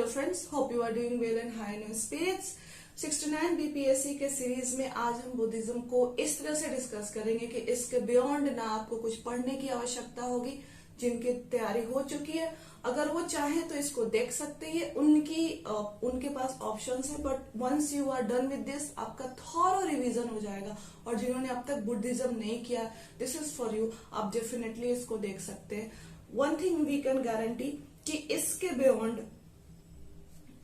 friends, hope you are doing well and high in spirits. 69 BPSC के series में आज हम बुद्धिज्म को इस तरह से डिस्कस करेंगे कि इसके बियॉन्ड ना आपको कुछ पढ़ने की आवश्यकता होगी। जिनकी तैयारी हो चुकी है अगर वो चाहें तो इसको देख सकते हैं, उनके पास ऑप्शंस है। But once you are done with this आपका थॉरो रिवीजन हो जाएगा। और जिन्होंने अब तक बुद्धिज्म नहीं किया, दिस इज फॉर यू, आप डेफिनेटली इसको देख सकते हैं। One thing we can guarantee कि इसके बियॉन्ड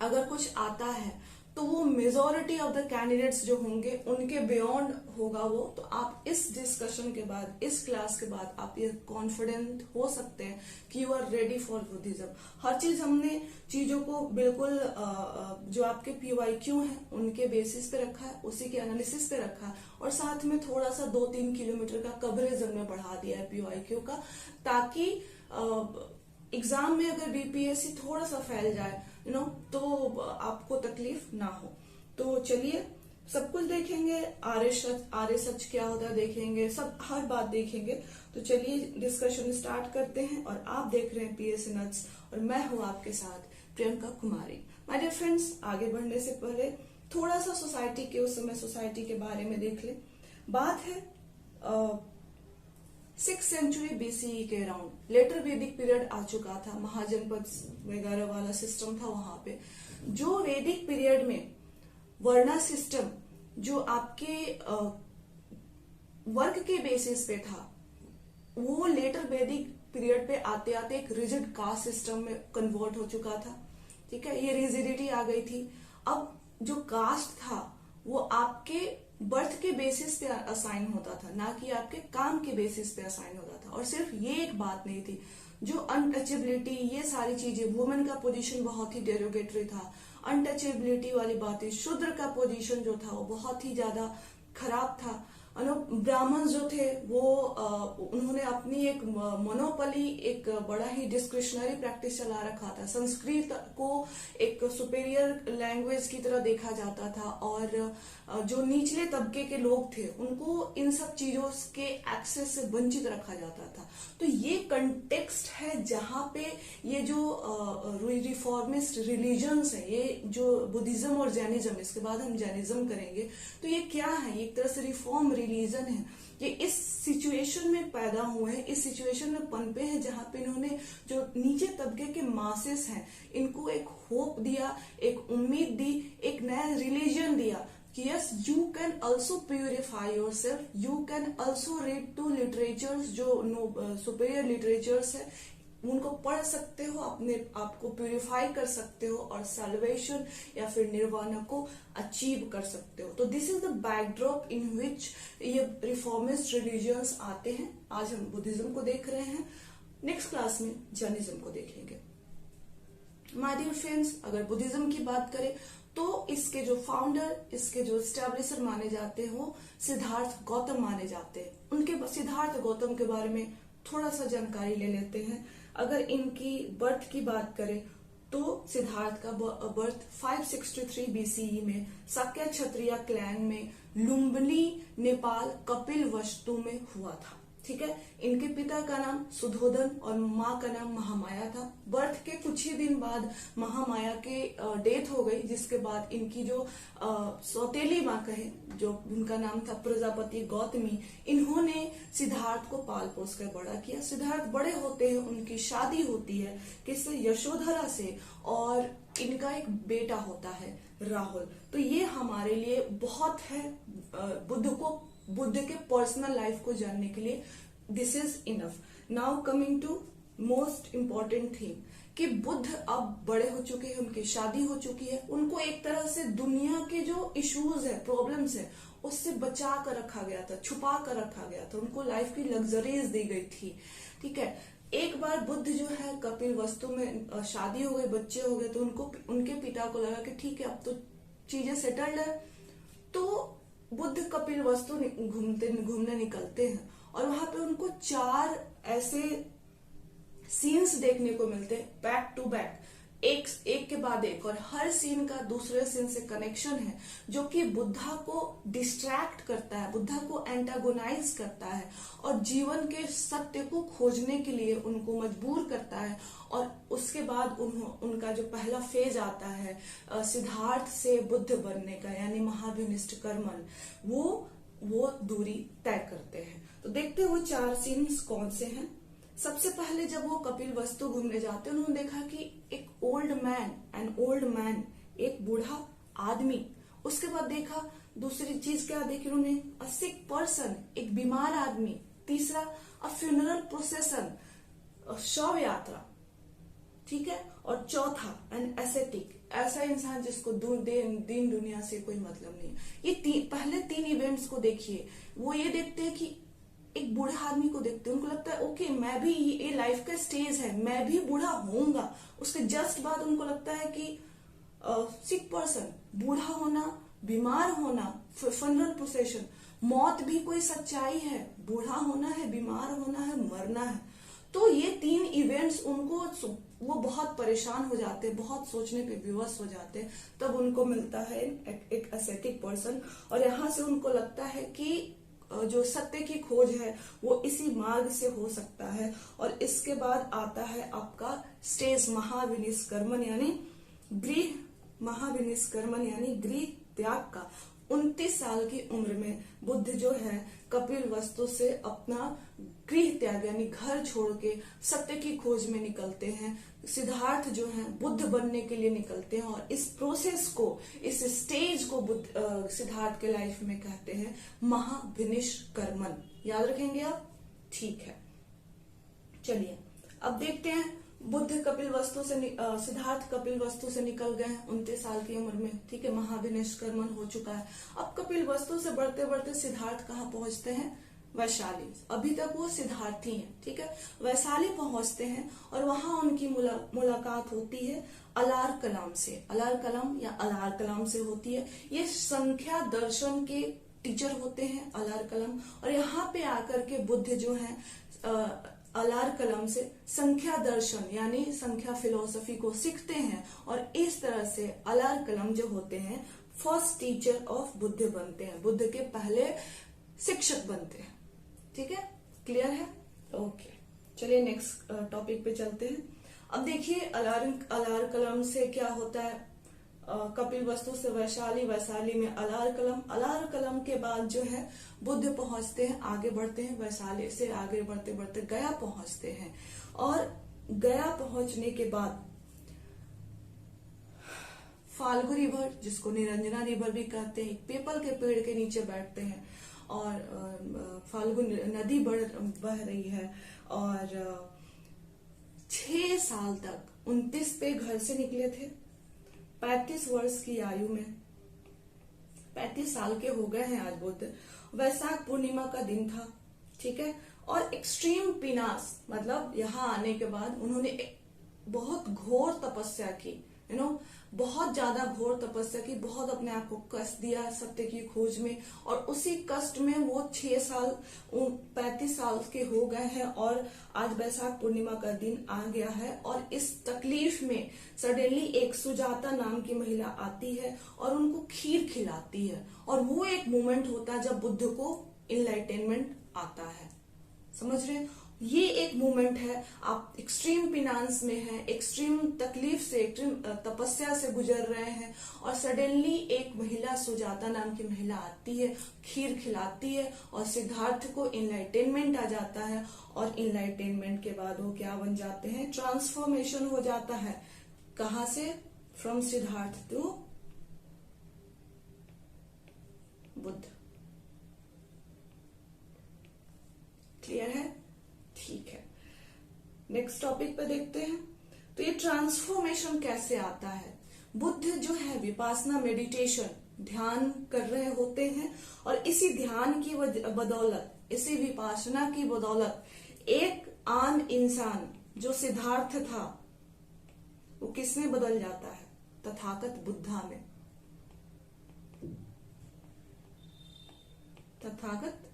अगर कुछ आता है तो वो मेजोरिटी ऑफ द कैंडिडेट्स जो होंगे उनके बियॉन्ड होगा वो। तो आप इस डिस्कशन के बाद, इस क्लास के बाद आप ये कॉन्फिडेंट हो सकते हैं कि you are ready for Buddhism. हर चीज हमने चीजों को बिल्कुल जो आपके PYQ हैं उनके बेसिस पे रखा है, उसी के एनालिसिस पे रखा है, और साथ में थोड़ा सा 2-3 किलोमीटर का कवरेज हमने बढ़ा दिया है PYQ का, ताकि एग्जाम में अगर बीपीएससी थोड़ा सा फैल जाए तो आपको तकलीफ ना हो। तो चलिए सब कुछ देखेंगे, आर्य सच क्या होता है देखेंगे, सब हर बात देखेंगे। तो चलिए डिस्कशन स्टार्ट करते हैं। और आप देख रहे हैं PSA नट्स और मैं हूं आपके साथ Priyanka Kumari. My dear friends, आगे बढ़ने से पहले थोड़ा सा सोसाइटी के के बारे में देख ले। बात है 6th सेंचुरी BCE के अराउंड। लेटर वैदिक पीरियड आ चुका था, महाजनपद वगैरह वाला सिस्टम था वहां पे। जो वैदिक पीरियड में वर्णा सिस्टम जो आपके वर्ग के बेसिस पे था, वो लेटर वैदिक पीरियड पे आते आते एक रिजिड कास्ट सिस्टम में कन्वर्ट हो चुका था। ठीक है, ये रिजिडिटी आ गई थी। अब जो कास्ट था वो आपके बर्थ के बेसिस पे असाइन होता था, ना कि आपके काम के बेसिस पे असाइन होता था। और सिर्फ ये एक बात नहीं थी, जो अनटचेबिलिटी, ये सारी चीजें, वुमेन का पोजीशन बहुत ही डेरोगेटरी था, अनटचेबिलिटी वाली बातें, शूद्र का पोजीशन जो था वो बहुत ही ज्यादा खराब था। ब्राह्मण जो थे वो उन्होंने अपनी एक मोनोपोली, एक बड़ा ही डिस्क्रिशनरी प्रैक्टिस चला रखा था। संस्कृत को एक सुपेरियर लैंग्वेज की तरह देखा जाता था, और जो निचले तबके के लोग थे उनको इन सब चीजों के एक्सेस से वंचित रखा जाता था। तो ये कंटेक्स्ट है जहां पे ये जो रिफॉर्मिस्ट रिलीजन्स है, ये जो बुद्धिज्म और जैनिज्म, इसके बाद हम जैनिज्म करेंगे, तो ये क्या है? एक तरह से रिफॉर्म रिलीजन है। ये इस सिचुएशन में पैदा हुए हैं, इस सिचुएशन में पनपे हैं जहां पे इन्होंने जो नीचे तबके के मासेस हैं इनको एक होप दिया, एक उम्मीद दी, एक नया रिलीजन दिया कि yes you can also purify yourself, you can also read to literatures, जो सुपेरियर लिटरेचर्स है उनको पढ़ सकते हो, अपने आप को प्यूरिफाई कर सकते हो और सैल्वेशन या फिर निर्वाणा को अचीव कर सकते हो। तो दिस इज द बैकड्रॉप इन विच ये रिफॉर्मिस्ट रिलीजियंस आते हैं। आज हम बुद्धिज्म को देख रहे हैं, नेक्स्ट क्लास में जैनिज्म को देखेंगे। माय डियर फ्रेंड्स, अगर बुद्धिज्म की बात करें तो इसके जो फाउंडर, इसके जो एस्टैब्लिशर माने जाते हैं वो सिद्धार्थ गौतम माने जाते हैं। उनके सिद्धार्थ गौतम के बारे में थोड़ा सा जानकारी ले लेते हैं। अगर इनकी बर्थ की बात करें तो सिद्धार्थ का बर्थ 563 BCE में शाक्य क्षत्रिय क्लैन में लुम्बिनी, नेपाल, कपिलवस्तु में हुआ था। ठीक है, इनके पिता का नाम सुधोधन और माँ का नाम महामाया था। बर्थ के कुछ ही दिन बाद महामाया के डेथ हो गई, जिसके बाद इनकी जो सौतेली माँ कहे, जो उनका नाम था प्रजापति गौतमी, इन्होंने सिद्धार्थ को पाल पोस कर बड़ा किया। सिद्धार्थ बड़े होते हैं, उनकी शादी होती है किससे? यशोधरा से, और इनका एक बेटा होता है राहुल। तो ये हमारे लिए बहुत है बुद्ध के पर्सनल लाइफ को जानने के लिए this is enough. Now coming to most important thing कि बुद्ध अब बड़े हो चुके हैं, उनकी शादी हो चुकी है, उनको एक तरह से दुनिया के जो इश्यूज है, प्रॉब्लम्स है, उससे बचा कर रखा गया था, छुपा कर रखा गया था, उनको लाइफ की लग्जरीज दी गई थी। ठीक है, एक बार बुद्ध जो है कपिलवस्तु में शादी हो गई, बच्चे हो गए, तो उनके पिता को लगा कि ठीक है अब तो चीजें सेटल्ड है। तो बुद्ध कपिलवस्तु घूमने निकलते हैं और वहां पे उनको 4 ऐसे सीन्स देखने को मिलते हैं बैक टू बैक। एक के बाद एक, और हर सीन का दूसरे सीन से कनेक्शन है, जो कि बुद्धा को डिस्ट्रैक्ट करता है, बुद्धा को एंटागोनाइज करता है और जीवन के सत्य को खोजने के लिए उनको मजबूर करता है। और उसके बाद उनका जो पहला फेज आता है सिद्धार्थ से बुद्ध बनने का, यानी महाविनिष्ट कर्मण, वो दूरी तय करते हैं। तो देखते हैं वो 4 सीन्स कौन से हैं। सबसे पहले जब वो कपिल वस्तु घूमने जाते हैं, उन्होंने देखा कि एक ओल्ड मैन, एक बूढ़ा आदमी। उसके बाद देखा दूसरी चीज क्या देखी उन्होंने, अ सिक पर्सन, एक बीमार आदमी। तीसरा अ फ्यूनरल प्रोसेशन, शव यात्रा, ठीक है। और चौथा एन एसेटिक, ऐसा इंसान जिसको दीन दुनिया से कोई मतलब नहीं। ये पहले 3 इवेंट्स को देखिए। वो ये देखते हैं कि एक बूढ़ा आदमी को देखते हैं, उनको लगता है ओके मैं भी, ये लाइफ का स्टेज है, मैं भी बूढ़ा होऊंगा। उसके जस्ट बाद उनको लगता है कि सिक पर्सन, बूढ़ा होना, बीमार होना, फ्यूनरल प्रोसेशन, मौत भी कोई सच्चाई है, बूढ़ा होना है, बीमार होना है, मरना है। तो ये 3 इवेंट्स उनको, वो बहुत परेशान हो जाते हैं, बहुत सोचने पे विवश हो जाते हैं। तब उनको मिलता है एक एसेटिक पर्सन, और यहाँ से उनको लगता है कि जो सत्य की खोज है वो इसी मार्ग से हो सकता है। और इसके बाद आता है आपका स्टेज महाविनिष्कर्मण, यानी गृह त्याग का। 29 साल की उम्र में बुद्ध जो है कपिल वस्तु से अपना गृह त्याग यानी घर छोड़ के सत्य की खोज में निकलते हैं। सिद्धार्थ जो है बुद्ध बनने के लिए निकलते हैं, और इस प्रोसेस को, इस स्टेज को सिद्धार्थ के लाइफ में कहते हैं महाविनिष्कर्मण। याद रखेंगे आप, ठीक है। चलिए अब देखते हैं, सिद्धार्थ कपिल वस्तु से निकल गए हैं 29 साल की उम्र में, ठीक है, महाविनिष्कर्मण हो चुका है। अब कपिल वस्तु से बढ़ते बढ़ते सिद्धार्थ कहाँ पहुंचते हैं, वैशाली। अभी तक वो सिद्धार्थी हैं, ठीक है। वैशाली पहुंचते हैं और वहां उनकी मुलाकात होती है अलार कलाम से। अलार कलाम से होती है। ये संख्या दर्शन के टीचर होते हैं अलार कलाम, और यहाँ पे आकर के बुद्ध जो है अलार कलाम से संख्या दर्शन यानी संख्या फिलोसफी को सीखते हैं, और इस तरह से अलार कलाम जो होते हैं फर्स्ट टीचर ऑफ बुद्ध बनते हैं, बुद्ध के पहले शिक्षक बनते हैं। ठीक है, क्लियर है? ओके, चलिए नेक्स्ट टॉपिक पे चलते हैं। अब देखिए अलार कलाम से क्या होता है, कपिल वस्तु से वैशाली में अलार कलाम के बाद जो है बुद्ध पहुंचते हैं, आगे बढ़ते हैं, वैशाली से आगे बढ़ते बढ़ते गया पहुंचते हैं, और गया पहुंचने के बाद फाल्गु रिवर, जिसको निरंजना रिवर भी कहते हैं, एक पीपल के पेड़ के नीचे बैठते हैं, और फाल्गु नदी बह रही है, और 6 साल तक 29 पे घर से निकले थे, 35 वर्ष की आयु में 35 साल के हो गए हैं आज बुद्ध। वैशाख पूर्णिमा का दिन था, ठीक है, और एक्सट्रीम पिनास, मतलब यहाँ आने के बाद उन्होंने बहुत घोर तपस्या की, बहुत ज्यादा घोर तपस्या की, बहुत अपने आप को कष्ट दिया सत्य की खोज में, और उसी कष्ट में वो 35 साल के हो गए हैं, और आज वैशाख पूर्णिमा का दिन आ गया है, और इस तकलीफ में सडनली एक सुजाता नाम की महिला आती है और उनको खीर खिलाती है, और वो एक मोमेंट होता है जब बुद्ध को इनलाइटेनमेंट आता है। समझ रहे हैं? ये एक मोमेंट है, आप एक्सट्रीम पिनांस में हैं, एक्सट्रीम तकलीफ से, एक्सट्रीम तपस्या से गुजर रहे हैं, और सडनली एक महिला, सुजाता नाम की महिला आती है, खीर खिलाती है, और सिद्धार्थ को इनलाइटेनमेंट आ जाता है, और इनलाइटेनमेंट के बाद वो क्या बन जाते हैं, ट्रांसफॉर्मेशन हो जाता है। कहां से? From Siddhartha to Buddha. Clear है? ठीक है, नेक्स्ट टॉपिक पे देखते हैं। तो ये ट्रांसफॉर्मेशन कैसे आता है? बुद्ध जो है विपासना मेडिटेशन, ध्यान कर रहे होते हैं, और इसी ध्यान की बदौलत, इसी विपासना की बदौलत एक आन इंसान जो सिद्धार्थ था वो किसमें बदल जाता है? तथागत बुद्धा में। तथागत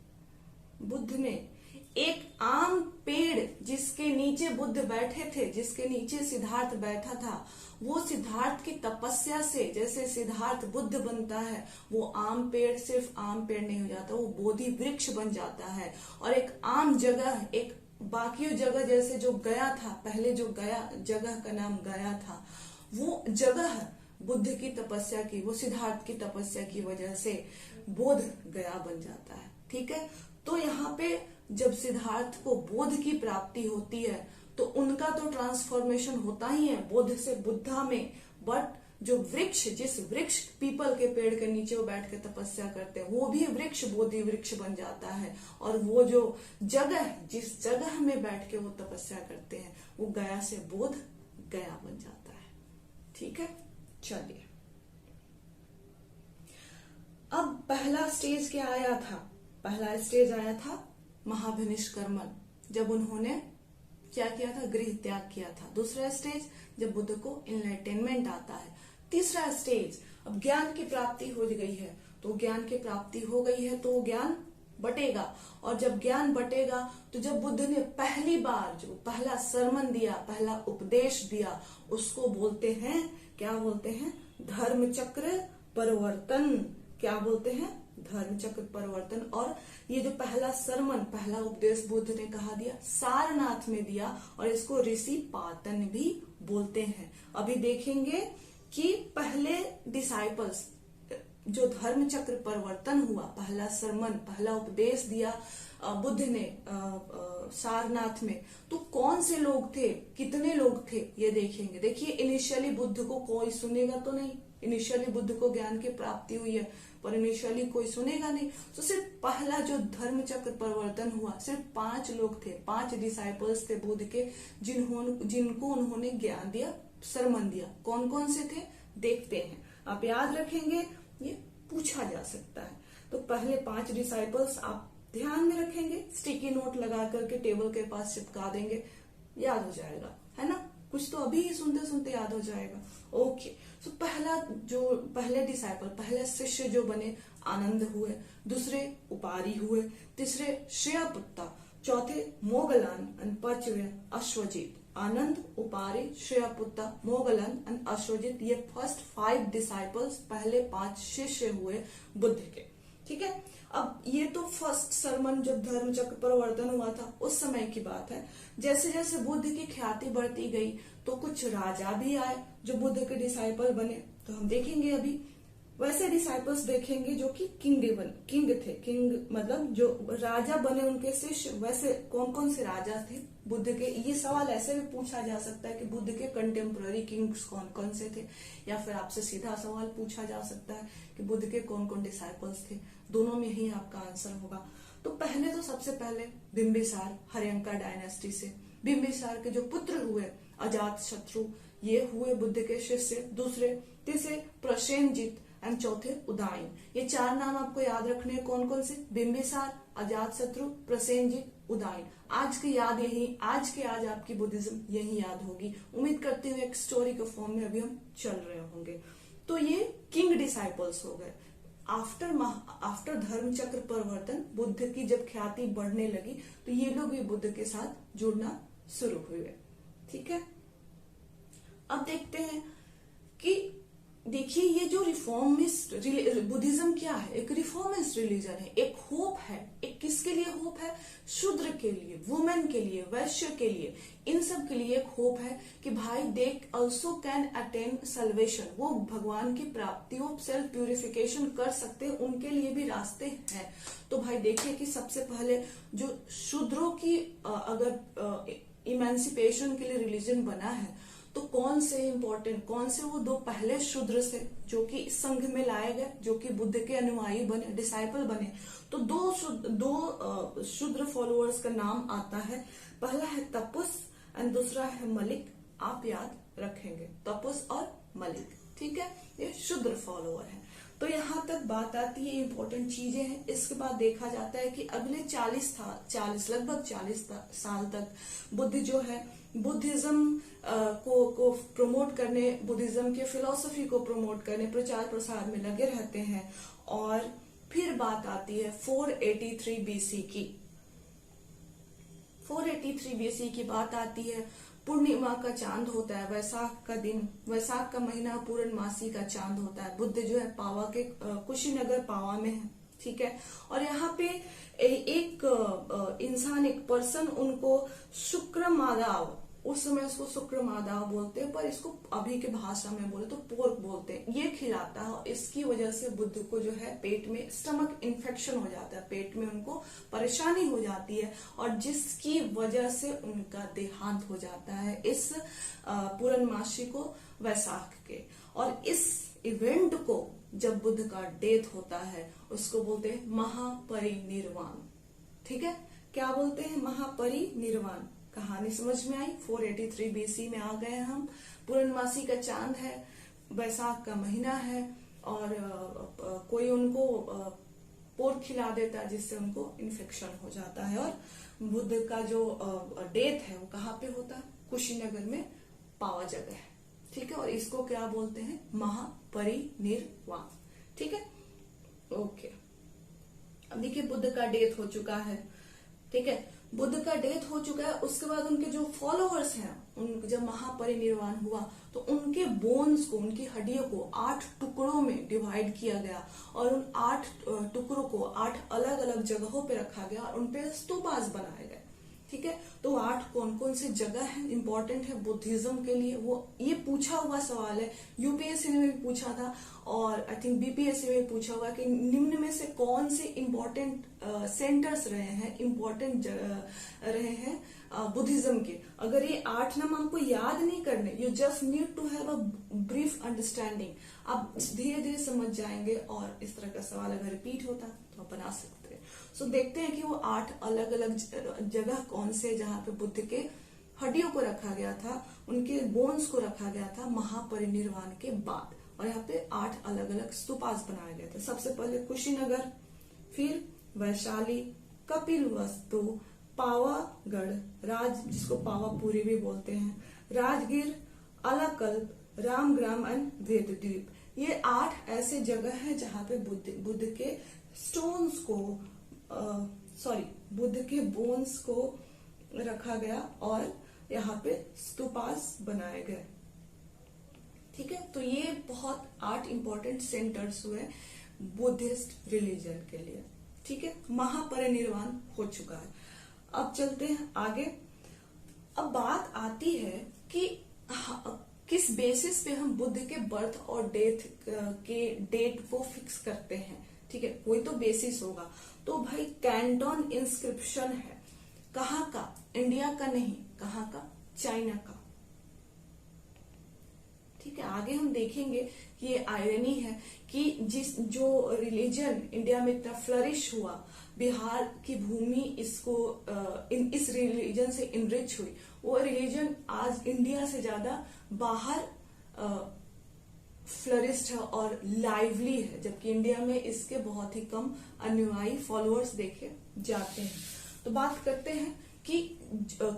बुद्ध ने एक आम पेड़ जिसके नीचे बुद्ध बैठे थे, जिसके नीचे सिद्धार्थ बैठा था, वो सिद्धार्थ की तपस्या से जैसे सिद्धार्थ बुद्ध बनता है, वो आम पेड़ सिर्फ आम पेड़ नहीं हो जाता, वो बोधि वृक्ष बन जाता है। और एक आम जगह, एक बाकी जगह जैसे जो गया था, पहले जो गया जगह का नाम गया था, वो जगह बुद्ध की तपस्या की, वो सिद्धार्थ की तपस्या की वजह से बोध गया बन जाता है। ठीक है, तो यहाँ पे जब सिद्धार्थ को बोध की प्राप्ति होती है तो उनका तो ट्रांसफॉर्मेशन होता ही है बोध से बुद्धा में, बट जो वृक्ष, जिस वृक्ष पीपल के पेड़ के नीचे वो बैठ के तपस्या करते हैं, वो भी वृक्ष बोधि वृक्ष बन जाता है। और वो जो जगह, जिस जगह में बैठ के वो तपस्या करते हैं, वो गया से बोध गया बन जाता है। ठीक है, चलिए अब पहला स्टेज क्या आया था? पहला स्टेज आया था महाभिनिष्क्रमण, जब उन्होंने क्या किया था? गृह त्याग किया था। दूसरा स्टेज जब बुद्ध को इनलाइटेनमेंट आता है। तीसरा स्टेज, अब ज्ञान की प्राप्ति हो गई है, तो ज्ञान की प्राप्ति हो गई है तो ज्ञान बटेगा, और जब ज्ञान बटेगा तो जब बुद्ध ने पहली बार जो पहला सरमन दिया, पहला उपदेश दिया, उसको बोलते हैं, क्या बोलते हैं? धर्म चक्र परिवर्तन। क्या बोलते हैं? धर्म चक्र परिवर्तन। और ये जो पहला सरमन, पहला उपदेश बुद्ध ने कहा दिया, सारनाथ में दिया, और इसको ऋषि पातन भी बोलते हैं। अभी देखेंगे कि पहले डिसाइपल्स, जो धर्म चक्र परिवर्तन हुआ, पहला सरमन, पहला उपदेश दिया बुद्ध ने सारनाथ में, तो कौन से लोग थे, कितने लोग थे, ये देखेंगे। देखिए, इनिशियली बुद्ध को कोई सुनेगा तो नहीं, इनिशियली बुद्ध को ज्ञान की प्राप्ति हुई है, पर इनिशियली कोई सुनेगा नहीं। तो सिर्फ पहला जो धर्म चक्र परिवर्तन हुआ, सिर्फ 5 लोग थे, 5 डिसाइपल्स थे बुद्ध के, जिनको उन्होंने ज्ञान दिया, सरमन दिया। कौन कौन से थे देखते हैं, आप याद रखेंगे, ये पूछा जा सकता है। तो पहले 5 डिसाइपल्स आप ध्यान में रखेंगे, स्टिकी नोट लगा करके टेबल के पास चिपका देंगे, याद हो जाएगा, है ना? कुछ तो अभी ही सुनते सुनते याद हो जाएगा। ओके, तो पहले डिसाइपल, पहले शिष्य जो बने, आनंद हुए, दूसरे उपारी हुए, तीसरे श्रेयपुत्ता, चौथे मोगलान, और पांचवे अश्वजीत। आनंद, उपारी, श्रेयपुत्ता, मोगलन और अश्वजीत, ये फर्स्ट 5 डिसाइपल्स, पहले 5 शिष्य हुए बुद्ध के। ठीक है, अब ये तो फर्स्ट सरमन जब धर्म चक्र परिवर्तन हुआ था उस समय की बात है। जैसे जैसे बुद्ध की ख्याति बढ़ती गई तो कुछ राजा भी आए जो बुद्ध के डिसाइपल बने, तो हम देखेंगे अभी वैसे डिसाइपल्स देखेंगे जो कि किंग थे। किंग मतलब जो राजा बने उनके शिष्य। वैसे कौन कौन से राजा थे बुद्ध के? ये सवाल ऐसे भी पूछा जा सकता है कि बुद्ध के कंटेम्पररी किंग्स कौन कौन से थे, या फिर आपसे सीधा सवाल पूछा जा सकता है कि बुद्ध के कौन कौन डिसाइपल्स थे। दोनों में ही आपका आंसर होगा। तो पहले तो सबसे पहले बिंबिसार, हर्यंका डायनेस्टी से बिंबिसार के जो पुत्र हुए अजात शत्रु, ये हुए बुद्ध के शिष्य। दूसरे, तीसरे प्रसेनजित एंड चौथे उदयन। ये 4 नाम आपको याद रखने हैं। कौन कौन से? बिंबिसार, अजात शत्रु, प्रसेनजित, उदयन। आज की याद यही, आज आपकी बुद्धिज्म यही याद होगी। उम्मीद करती हूँ एक स्टोरी के फॉर्म में अभी हम चल रहे होंगे। तो ये किंग डिसाइपल्स हो गए। आफ्टर धर्म चक्र परिवर्तन बुद्ध की जब ख्याति बढ़ने लगी तो ये लोग भी बुद्ध के साथ जुड़ना शुरू हुए। ठीक है, अब देखते हैं कि देखिए ये जो रिफॉर्मिस्ट बुद्धिज्म क्या है? एक रिफॉर्मिस्ट रिलीजन है, एक होप है। एक किसके लिए होप है? शूद्र के लिए, वुमेन के लिए, वैश्य के लिए, इन सब के लिए एक होप है कि भाई they also can attain salvation. वो भगवान की प्राप्ति, वो सेल्फ प्यूरिफिकेशन कर सकते हैं, उनके लिए भी रास्ते हैं। तो भाई देखिए कि सबसे पहले जो शूद्रों की अगर इमेंसिपेशन के लिए रिलीजन बना है तो कौन से इंपॉर्टेंट, कौन से वो 2 पहले शूद्र से जो कि इस संघ में लाए गए, जो कि बुद्ध के अनुयायी बने, डिसाइपल बने। तो दो शूद्र फॉलोअर्स का नाम आता है। पहला है तपुस एंड दूसरा है मलिक। आप याद रखेंगे तपुस और मलिक। ठीक है, ये शूद्र फॉलोअर है। तो यहाँ तक बात आती है, इंपॉर्टेंट चीजें हैं। इसके बाद देखा जाता है कि अगले लगभग 40 साल तक बुद्ध जो है बुद्धिज्म को प्रमोट करने, बुद्धिज्म के फिलॉसफी को प्रमोट करने, प्रचार प्रसार में लगे रहते हैं। और फिर बात आती है 483 BC की। 483 बीसी की बात आती है। पूर्णिमा का चांद होता है, वैसाख का दिन, वैसाख का महीना पूर्णमासी का चांद होता है। बुद्ध जो है पावा के कुशीनगर पावा में है, ठीक है। और यहाँ पे एक इंसान, एक पर्सन, उनको शुक्र मादाव, उस समय उसको शुक्र मादाव बोलते हैं, पर इसको अभी के भाषा में बोले तो पोर्क बोलते हैं, ये खिलाता है। और इसकी वजह से बुद्ध को जो है पेट में स्टमक इन्फेक्शन हो जाता है, पेट में उनको परेशानी हो जाती है, और जिसकी वजह से उनका देहांत हो जाता है इस पूर्णमासी को, वैसाख के। और इस इवेंट को जब बुद्ध का डेथ होता है उसको बोलते हैं महापरिनिर्वाण, ठीक है। क्या बोलते हैं? महापरिनिर्वाण। कहानी समझ में आई? 483 बीसी में आ गए हम। पूर्णमासी का चांद है, वैसाख का महीना है, और कोई उनको पोर्क खिला देता है जिससे उनको इन्फेक्शन हो जाता है। और बुद्ध का जो डेथ है वो कहाँ पे होता है? कुशीनगर में पावा जगह है, ठीक है। और इसको क्या बोलते हैं? महापरिनिर्वाण, ठीक है। ओके, अब देखिए बुद्ध का डेथ हो चुका है, ठीक है। बुद्ध का डेथ हो चुका है, उसके बाद उनके जो फॉलोअर्स हैं, उन जब महापरिनिर्वाण हुआ तो उनके बोन्स को, उनकी हड्डियों को 8 टुकड़ों में डिवाइड किया गया, और उन 8 टुकड़ों को 8 अलग अलग जगहों पे रखा गया, और उनपे स्तूपास बनाए गए, ठीक है। तो 8 कौन कौन सी जगह है, इंपॉर्टेंट है बुद्धिज्म के लिए, वो ये पूछा हुआ सवाल है, यूपीएससी में भी पूछा था, और आई थिंक बीपीएससी में भी पूछा हुआ कि निम्न में से कौन से इंपॉर्टेंट सेंटर्स रहे हैं, इंपॉर्टेंट रहे हैं बुद्धिज्म के। अगर ये 8 नाम आपको याद नहीं करने, you just need to have a brief understanding, आप धीरे धीरे समझ जाएंगे, और इस तरह का सवाल अगर रिपीट होता तो आप बना सकते हैं। सो देखते हैं कि वो 8 अलग अलग जगह कौन से, जहां पे बुद्ध के हड्डियों को रखा गया था, उनके बोन्स को रखा गया था महापरिनिर्वाण के बाद। और यहाँ पे 8 अलग अलग स्तूपास बनाए गए थे। सबसे पहले कुशीनगर, फिर वैशाली, कपिलवस्तु, पावागढ़, जिसको पावापुरी भी बोलते हैं, राजगीर, अलाकल्प, रामग्राम एंड वेदद्वीप। ये 8 ऐसे जगह हैं जहां पे बुद्ध के स्टोन्स को, बुद्ध के बोन्स को रखा गया, और यहाँ पे स्तूपास बनाए गए, ठीक है। तो ये बहुत 8 इंपॉर्टेंट सेंटर्स हुए बुद्धिस्ट रिलीजन के लिए, ठीक है। महापरिनिर्वाण हो चुका है। अब चलते हैं आगे। अब बात आती है कि किस बेसिस पे हम बुद्ध के बर्थ और डेथ के डेट को फिक्स करते हैं, ठीक है। कोई तो बेसिस होगा। तो भाई कैंटन इंस्क्रिप्शन है, कहाँ का? इंडिया का नहीं, कहाँ का? चाइना का, ठीक है। आगे हम देखेंगे कि ये आयरनी है कि जो रिलीजन इंडिया में इतना फ्लरिश हुआ, बिहार की भूमि इस रिलीजन से इनरिच हुई, वो रिलीजन आज इंडिया से ज्यादा बाहर फ्लरिस्ट है और लाइवली है, जबकि इंडिया में इसके बहुत ही कम अनुयायी, फॉलोअर्स देखे जाते हैं। तो बात करते हैं कि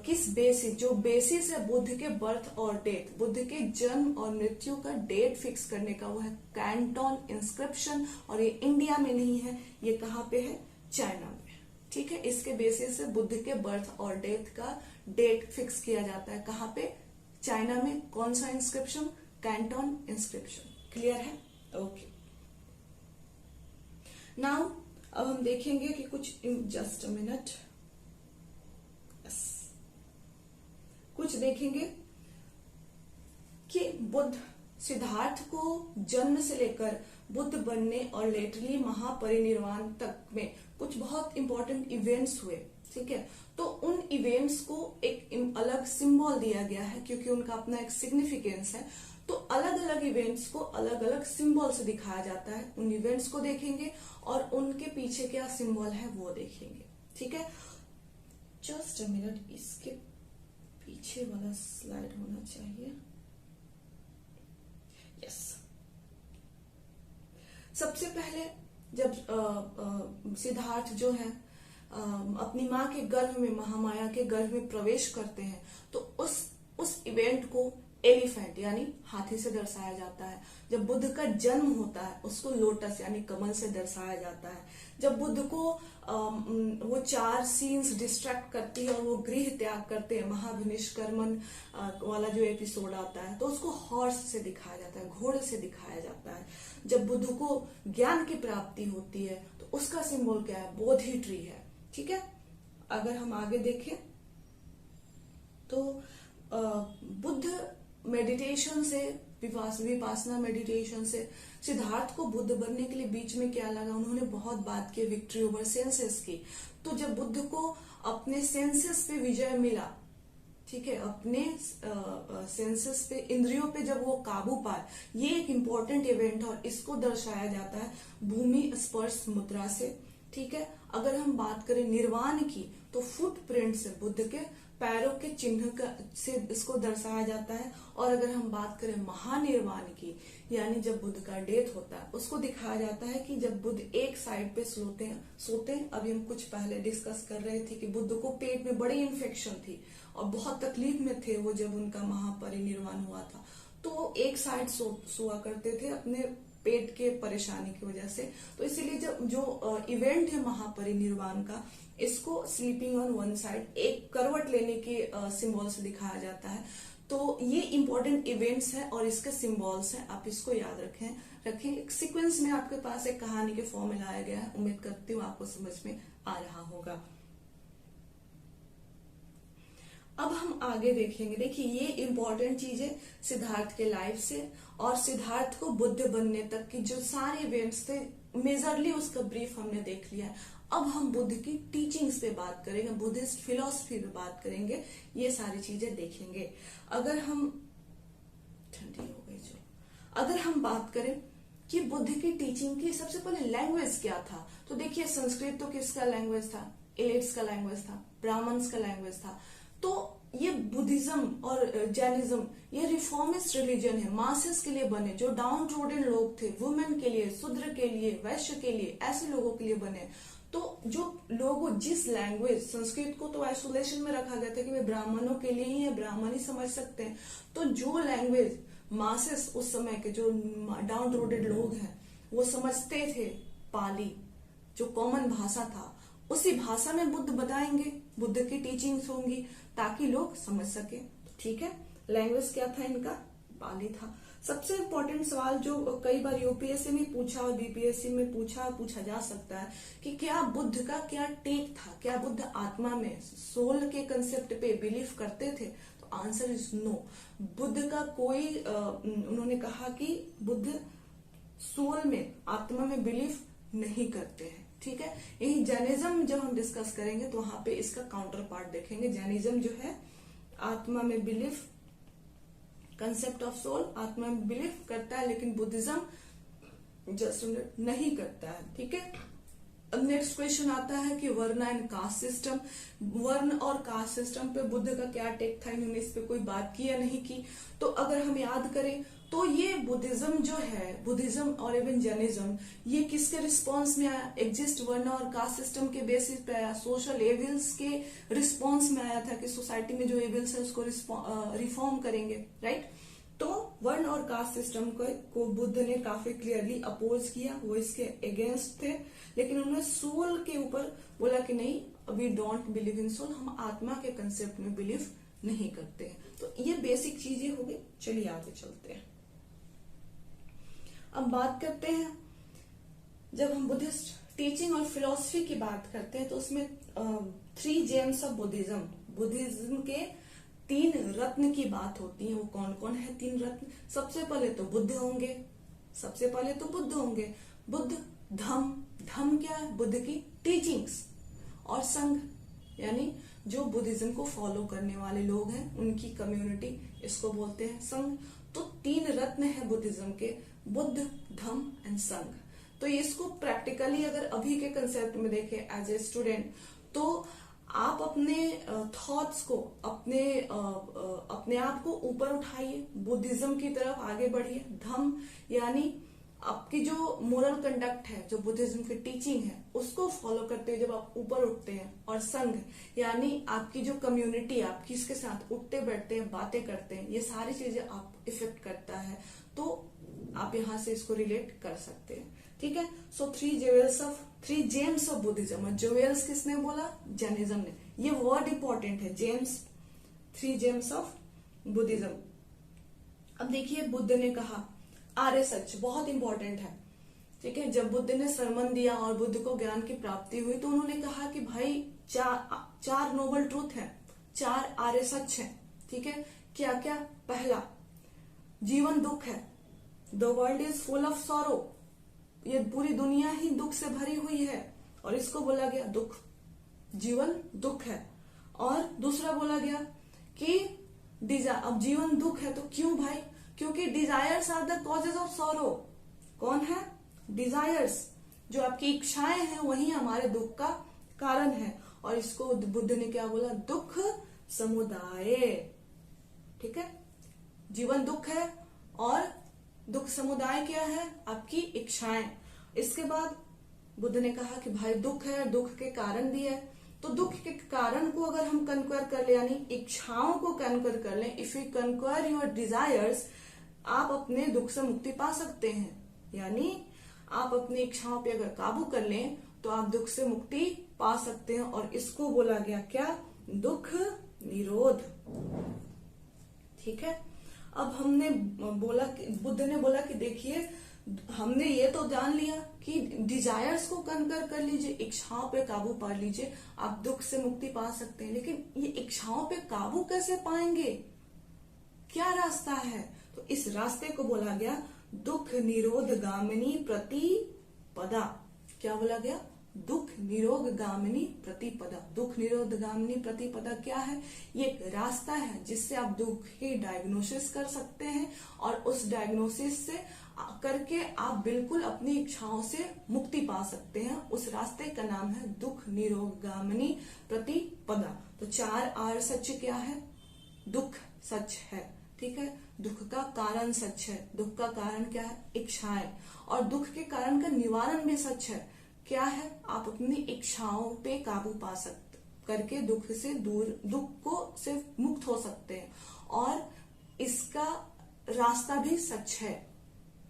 किस बेसिस, जो बेसिस है बुद्ध के बर्थ और डेथ, बुद्ध के जन्म और मृत्यु का डेट फिक्स करने का, वो है कैंटन इंस्क्रिप्शन। और ये इंडिया में नहीं है, ये कहाँ पे है? चाइना में, ठीक है। इसके बेसिस से बुद्ध के बर्थ और डेथ का डेट फिक्स किया जाता है, कहाँ पे? चाइना में। कौन सा इंस्क्रिप्शन? Canton inscription. क्लियर है? ओके। नाउ अब हम देखेंगे कि कुछ, जस्ट अ मिनट, कुछ देखेंगे कि बुद्ध सिद्धार्थ को जन्म से लेकर बुद्ध बनने और लेटरली महापरिनिर्वाण तक में कुछ बहुत इंपॉर्टेंट इवेंट्स हुए, ठीक है। तो उन इवेंट्स को एक अलग सिंबल दिया गया है, क्योंकि उनका अपना एक सिग्निफिकेंस है। तो अलग अलग इवेंट्स को अलग अलग सिंबल से दिखाया जाता है। उन इवेंट्स को देखेंगे और उनके पीछे क्या सिंबल है वो देखेंगे, ठीक है। जस्ट अ मिनट, इसके पीछे वाला स्लाइड होना चाहिए। यस। सबसे पहले जब सिद्धार्थ जो है अपनी माँ के गर्भ में, महामाया के गर्भ में प्रवेश करते हैं, तो उस इवेंट को एलिफेंट यानी हाथी से दर्शाया जाता है। जब बुद्ध का जन्म होता है उसको लोटस यानी कमल से दर्शाया जाता है। जब बुद्ध को वो 4 सीन्स डिस्ट्रैक्ट करती है और वो गृह त्याग करते हैं, महाविनिष्क्रमण वाला जो एपिसोड आता है, तो उसको हॉर्स से दिखाया जाता है, घोड़े से दिखाया जाता है। जब बुद्ध को ज्ञान की प्राप्ति होती है तो उसका सिंबल क्या है, बोधि ट्री है। ठीक है, अगर हम आगे देखें तो बुद्ध मेडिटेशन से, विपासना मेडिटेशन से सिद्धार्थ को बुद्ध बनने के लिए बीच में क्या लगा, उन्होंने बहुत बात की विक्ट्री ओवर सेंसेस की। तो जब बुद्ध को अपने सेंसेस पे विजय मिला, ठीक है, अपने सेंसेस पे, इंद्रियों पे जब वो काबू पाए, ये एक इम्पोर्टेंट इवेंट है और इसको दर्शाया जाता है भूमि स्पर्श मुद्रा से। ठीक है, अगर हम बात करें निर्वाण की तो फुटप्रिंट से, बुद्ध के पैरों के चिन्ह से इसको दर्शाया जाता है। और अगर हम बात करें महानिर्वाण की, यानी जब बुद्ध का डेथ होता है, उसको दिखाया जाता है कि जब बुद्ध एक साइड पे सोते हैं। अभी हम कुछ पहले डिस्कस कर रहे थे कि बुद्ध को पेट में बड़ी इन्फेक्शन थी और बहुत तकलीफ में थे वो जब उनका महापरिनिर्वाण हुआ था, तो एक साइड सोआ करते थे अपने पेट के परेशानी की वजह से। तो इसीलिए जब जो इवेंट है महापरिनिर्वाण का, इसको स्लीपिंग ऑन वन साइड, एक करवट लेने के सिंबल से दिखाया जाता है। तो ये इंपॉर्टेंट इवेंट्स हैं और इसके सिंबल्स हैं, आप इसको याद रखें। एक सीक्वेंस में आपके पास एक कहानी के फॉर्म में लाया गया है, उम्मीद करती हूँ आपको समझ में आ रहा होगा। अब हम आगे देखेंगे। देखिए, ये इंपॉर्टेंट चीज है सिद्धार्थ के लाइफ से और सिद्धार्थ को बुद्ध बनने तक की जो सारे इवेंट्स थे, मेजरली उसका ब्रीफ हमने देख लिया है। अब हम बुद्ध की टीचिंग्स पे बात करेंगे, बुद्धिस्ट फिलॉसफी पे बात करेंगे, ये सारी चीजें देखेंगे। अगर हम ठंडी हो गई जो अगर हम बात करें कि बुद्ध की टीचिंग की सबसे पहले लैंग्वेज क्या था, तो देखिए संस्कृत तो किसका लैंग्वेज था, एलिट्स का लैंग्वेज था, ब्राह्मण्स का लैंग्वेज था। तो ये बुद्धिज्म और जैनिज्म ये रिफॉर्मिस्ट रिलीजन है, मासेस के लिए बने, जो डाउन ट्रोडन लोग थे, वुमेन के लिए, शूद्र के लिए, वैश्य के लिए, ऐसे लोगों के लिए बने। तो जो लोग जिस लैंग्वेज, संस्कृत को तो आइसोलेशन में रखा गया था कि वे ब्राह्मणों के लिए ही है, ब्राह्मण ही समझ सकते हैं। तो जो लैंग्वेज मासेस उस समय के जो डाउन ट्रोडेड लोग हैं वो समझते थे, पाली जो कॉमन भाषा था, उसी भाषा में बुद्ध बताएंगे, बुद्ध की टीचिंग्स होंगी ताकि लोग समझ सके। ठीक है, लैंग्वेज क्या था इनका, पाली था। सबसे इम्पोर्टेंट सवाल जो कई बार यूपीएससी में पूछा और बीपीएससी में पूछा जा सकता है कि क्या बुद्ध का क्या टेक था, क्या बुद्ध आत्मा में, सोल के कंसेप्ट पे बिलीव करते थे, तो आंसर इज नो। बुद्ध का कोई उन्होंने कहा कि बुद्ध सोल में, आत्मा में बिलीव नहीं करते हैं। ठीक है, यही जैनिज्म जब हम डिस्कस करेंगे तो वहां पे इसका काउंटर पार्ट देखेंगे। जैनिज्म जो है आत्मा में बिलीव, कंसेप्ट ऑफ सोल, आत्मा में बिलीव करता है, लेकिन बुद्धिज्म जस्ट नहीं करता है। ठीक है, अब नेक्स्ट क्वेश्चन आता है कि वर्ण एंड कास्ट सिस्टम। वर्ण और कास्ट सिस्टम पे बुद्ध का क्या टेक था, इन्होंने इस पे कोई बात की या नहीं की। तो अगर हम याद करें तो ये बुद्धिज्म जो है, बुद्धिज्म और इवन जैनिज्म, ये किसके रिस्पॉन्स में आया, एग्जिस्ट वर्ण और कास्ट सिस्टम के बेसिस पे आया, सोशल एविल्स के रिस्पॉन्स में आया था कि सोसाइटी में जो एविल्स है उसको रिफॉर्म करेंगे, राइट। तो वर्ण और कास्ट सिस्टम को बुद्ध ने काफी क्लियरली अपोज किया, वो इसके अगेंस्ट थे, लेकिन उन्होंने सोल के ऊपर बोला कि नहीं, we don't believe in soul, हम आत्मा के कंसेप्ट में बिलीव नहीं करते हैं। तो ये बेसिक चीजें हो गई। चलिए आगे चलते हैं। अब बात करते हैं, जब हम बुद्धिस्ट टीचिंग और फिलॉसफी की बात करते हैं तो उसमें 3 जेम्स ऑफ बुद्धिज्म, बुद्धिज्म के 3 रत्न की बात होती है। वो कौन कौन है 3 रत्न? सबसे पहले तो बुद्ध होंगे, बुद्ध, धम्म क्या है, बुद्ध की टीचिंग्स, और संघ यानी जो बुद्धिज्म को फॉलो करने वाले लोग हैं उनकी कम्युनिटी, इसको बोलते हैं संघ। तो 3 रत्न है बुद्धिज्म के, बुद्ध, धम्म एंड संघ। तो इसको प्रैक्टिकली अगर अभी के कंसेप्ट में देखें एज ए स्टूडेंट, तो आप अपने थॉट्स को, अपने आप को ऊपर उठाइए, बुद्धिज्म की तरफ आगे बढ़िए। धम्म यानी आपकी जो मोरल कंडक्ट है, जो बुद्धिज्म की टीचिंग है, उसको फॉलो करते हुए जब आप ऊपर उठते हैं, और संघ यानी आपकी जो कम्युनिटी, आप किसके साथ उठते बैठते हैं, बातें करते हैं, ये सारी चीजें आप इफेक्ट करता है, तो आप यहां से इसको रिलेट कर सकते हैं। ठीक है। So three James of Buddhism. Jewels किसने बोला? जैनिज्म ने। ये वर्ड इंपॉर्टेंट है, जेम्स, 3 जेम्स ऑफ बुद्धिज्म। अब देखिए, बुद्ध ने कहा आर्य सच, बहुत इंपॉर्टेंट है। ठीक है। जब बुद्ध ने सरमन दिया और बुद्ध को ज्ञान की प्राप्ति हुई, तो उन्होंने कहा कि भाई चार नोबल ट्रूथ है, 4 आर्य सच है। ठीक है। क्या क्या? पहला, जीवन दुख है, the world is full of sorrow, ये पूरी दुनिया ही दुख से भरी हुई है, और इसको बोला गया दुख, जीवन दुख है। और दूसरा बोला गया कि अब जीवन दुख है तो क्यों भाई? क्योंकि desires are the causes of sorrow. कौन है? डिजायर्स, जो आपकी इच्छाएं हैं, वही हमारे दुख का कारण है। और इसको बुद्ध ने क्या बोला? दुख समुदाय। ठीक है। जीवन दुख है और दुख समुदाय क्या है? आपकी इच्छाएं। इसके बाद बुद्ध ने कहा कि भाई दुख है, दुख के कारण भी है, तो दुख के कारण को अगर हम कन्क्वर कर ले, यानी इच्छाओं को कन्क्वर कर लें, इफ यू कन्क्वर योर डिजायर्स, आप अपने दुख से मुक्ति पा सकते हैं। यानी आप अपनी इच्छाओं पे अगर काबू कर लें तो आप दुख से मुक्ति पा सकते हैं, और इसको बोला गया क्या? दुख निरोध। ठीक है। अब हमने बोला, बुद्ध ने बोला कि देखिए, हमने ये तो जान लिया कि डिजायर्स को कन्कर कर लीजिए, इच्छाओं पे काबू पा लीजिए, आप दुख से मुक्ति पा सकते हैं। लेकिन ये इच्छाओं पे काबू कैसे पाएंगे? क्या रास्ता है? तो इस रास्ते को बोला गया दुख निरोध गामिनी प्रतिपदा। क्या बोला गया? दुख निरोध गामिनी प्रतिपदा। दुख निरोध गामिनी प्रतिपदा क्या है? ये एक रास्ता है जिससे आप दुख की डायग्नोसिस कर सकते हैं, और उस डायग्नोसिस से करके आप बिल्कुल अपनी इच्छाओं से मुक्ति पा सकते हैं। उस रास्ते का नाम है दुख निरोध गामिनी प्रतिपदा। तो 4 आर सच क्या है? दुख सच है। ठीक है। दुख का कारण सच है। दुख का कारण क्या है? इच्छाएं। और दुख के कारण का निवारण भी सच है। क्या है? आप अपनी इच्छाओं पे काबू पा सकते करके दुख से दूर, दुख को से मुक्त हो सकते हैं, और इसका रास्ता भी सच है।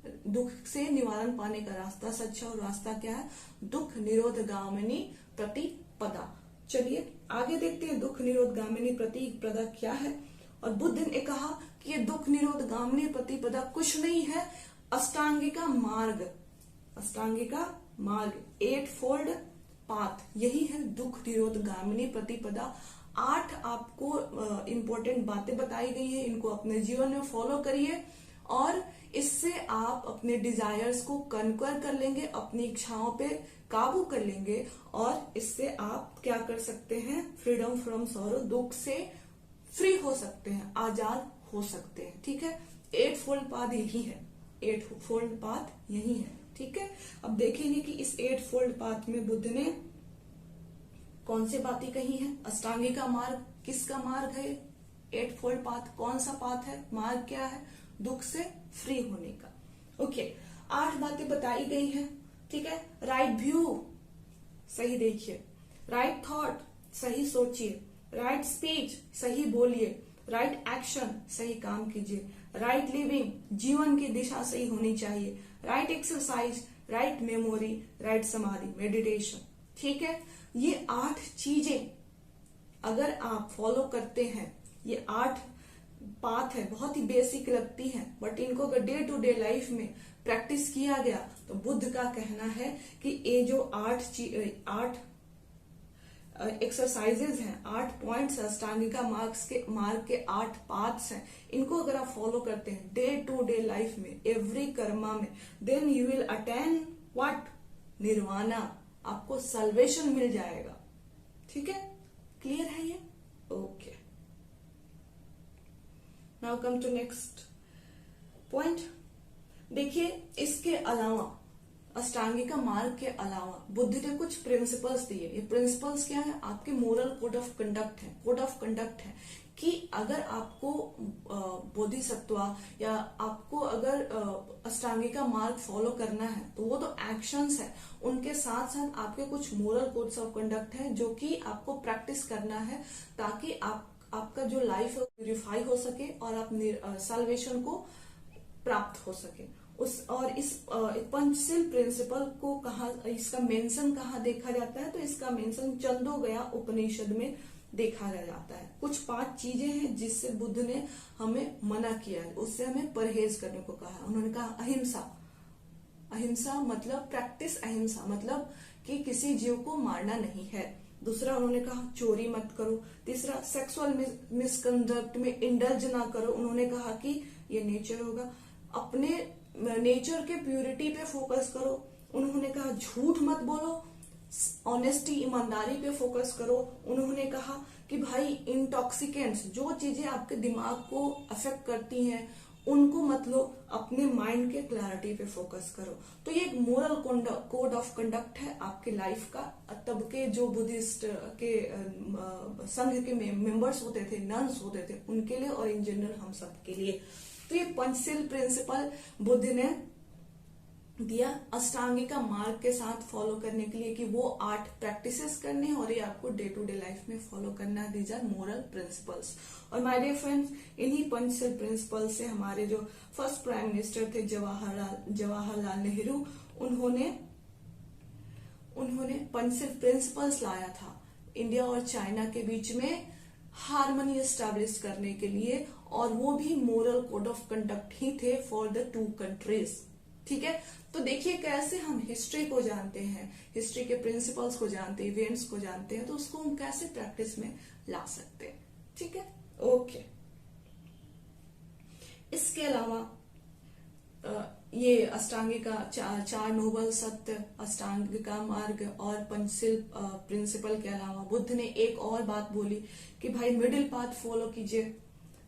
दुख से निवारण पाने का रास्ता सच है, और रास्ता क्या है? दुख निरोध गामिनी प्रतिपदा। चलिए आगे देखते हैं दुख निरोध गामिनी प्रतिपदा क्या है। और बुद्ध ने कहा कि ये दुख निरोध गामिनी प्रतिपदा कुछ नहीं है, अष्टांगिका मार्ग। अष्टांगिका मार्ग, 8 फोल्ड पाथ, यही है दुख निरोध गामिनी प्रतिपदा। 8 आपको इंपॉर्टेंट बातें बताई गई है, इनको अपने जीवन में फॉलो करिए, और इससे आप अपने डिजायर्स को कन्क्वर कर लेंगे, अपनी इच्छाओं पे काबू कर लेंगे, और इससे आप क्या कर सकते हैं? फ्रीडम फ्रॉम सॉरो, दुख से फ्री हो सकते हैं, आजाद हो सकते हैं। ठीक है। 8 फोल्ड पाथ यही है, 8 फोल्ड पाथ यही है। ठीक है। अब देखेंगे कि इस 8 फोल्ड पाथ में बुद्ध ने कौन सी बातें कही हैं। अष्टांगिका मार्ग किसका मार्ग है? 8 फोल्ड पाथ कौन सा पाथ है? मार्ग क्या है? दुख से फ्री होने का। ओके। 8 बातें बताई गई हैं। ठीक है। राइट व्यू, सही देखिए। राइट थॉट, सही सोचिए। राइट स्पीच, सही बोलिए। राइट एक्शन, सही काम कीजिए। राइट लिविंग, जीवन की दिशा सही होनी चाहिए। Right exercise, write memory, right समाधि, मेडिटेशन। ठीक है। ये 8 चीजें अगर आप फॉलो करते हैं, ये 8 पाथ है, बहुत ही बेसिक लगती है, बट इनको अगर डे टू डे लाइफ में प्रैक्टिस किया गया तो बुद्ध का कहना है कि ये जो 8 एक्सरसाइजेज हैं, 8 पॉइंट्स अष्टांगिका मार्ग के 8 पाथ्स हैं, इनको अगर आप फॉलो करते हैं डे टू डे लाइफ में, एवरी कर्मा में, then you will attain what? Nirvana. आपको सल्वेशन मिल जाएगा। ठीक है। क्लियर है ये? Okay. Now come to next point. देखिए, इसके अलावा अष्टांगिका मार्ग के अलावा बुद्ध ने कुछ प्रिंसिपल्स दिए। ये प्रिंसिपल्स क्या है? आपके मोरल कोड ऑफ कंडक्ट है, कोड ऑफ कंडक्ट है कि अगर आपको बोधिसत्वा या आपको अगर अष्टांगिका मार्ग फॉलो करना है तो वो तो एक्शंस है, उनके साथ साथ आपके कुछ मोरल कोड्स ऑफ कंडक्ट है जो कि आपको प्रैक्टिस करना है ताकि आपका जो लाइफ है प्यूरिफाई हो सके और आप साल्वेशन को प्राप्त हो सके। इस पंचशील प्रिंसिपल को कहा, इसका मेंशन कहाँ देखा जाता है? तो इसका मेंशन छंदोगया उपनिषद में देखा जाता है। कुछ 5 चीजें हैं जिससे बुद्ध ने हमें मना किया है, उससे हमें परहेज करने को कहा है। उन्होंने कहा अहिंसा, अहिंसा मतलब प्रैक्टिस अहिंसा, मतलब कि किसी जीव को मारना नहीं है। दूसरा उन्होंने कहा चोरी मत करो। तीसरा सेक्सुअल मिसकंडक्ट में इंडल्ज ना करो। उन्होंने कहा कि ये नेचर होगा, अपने नेचर के प्यूरिटी पे फोकस करो। उन्होंने कहा झूठ मत बोलो, ऑनेस्टी ईमानदारी पे फोकस करो। उन्होंने कहा कि भाई इंटॉक्सिकेंट्स, जो चीजें आपके दिमाग को अफेक्ट करती हैं उनको मत लो, अपने माइंड के क्लैरिटी पे फोकस करो। तो ये एक मोरल कोड ऑफ कंडक्ट है आपके लाइफ का। तब के जो बुद्धिस्ट के संघ के मेंबर्स होते थे, नन्स होते थे, उनके लिए और इन जनरल हम सब के लिए। तो ये पंचशील प्रिंसिपल बुद्ध ने दिया अष्टांगिका मार्ग के साथ फॉलो करने के लिए कि वो 8 प्रैक्टिसेस करने और ये आपको डे टू डे लाइफ में फॉलो करना है। These are moral principles. और माय डियर फ्रेंड्स, इन्हीं पंचशील प्रिंसिपल्स से हमारे जो फर्स्ट प्राइम मिनिस्टर थे जवाहरलाल नेहरू, उन्होंने पंचशील प्रिंसिपल्स लाया था इंडिया और चाइना के बीच में हार्मनी एस्टैब्लिश करने के लिए, और वो भी मोरल कोड ऑफ कंडक्ट ही थे फॉर द 2 कंट्रीज। ठीक है, तो देखिए कैसे हम हिस्ट्री को जानते हैं, हिस्ट्री के प्रिंसिपल्स को जानते हैं, इवेंट्स को जानते हैं, तो उसको हम कैसे प्रैक्टिस में ला सकते हैं। ठीक है, ओके। इसके अलावा ये अष्टांगिका चार नोबल सत्य, अष्टांगिका मार्ग और पंचशील प्रिंसिपल के अलावा बुद्ध ने एक और बात बोली कि भाई मिडिल पाथ फॉलो कीजिए।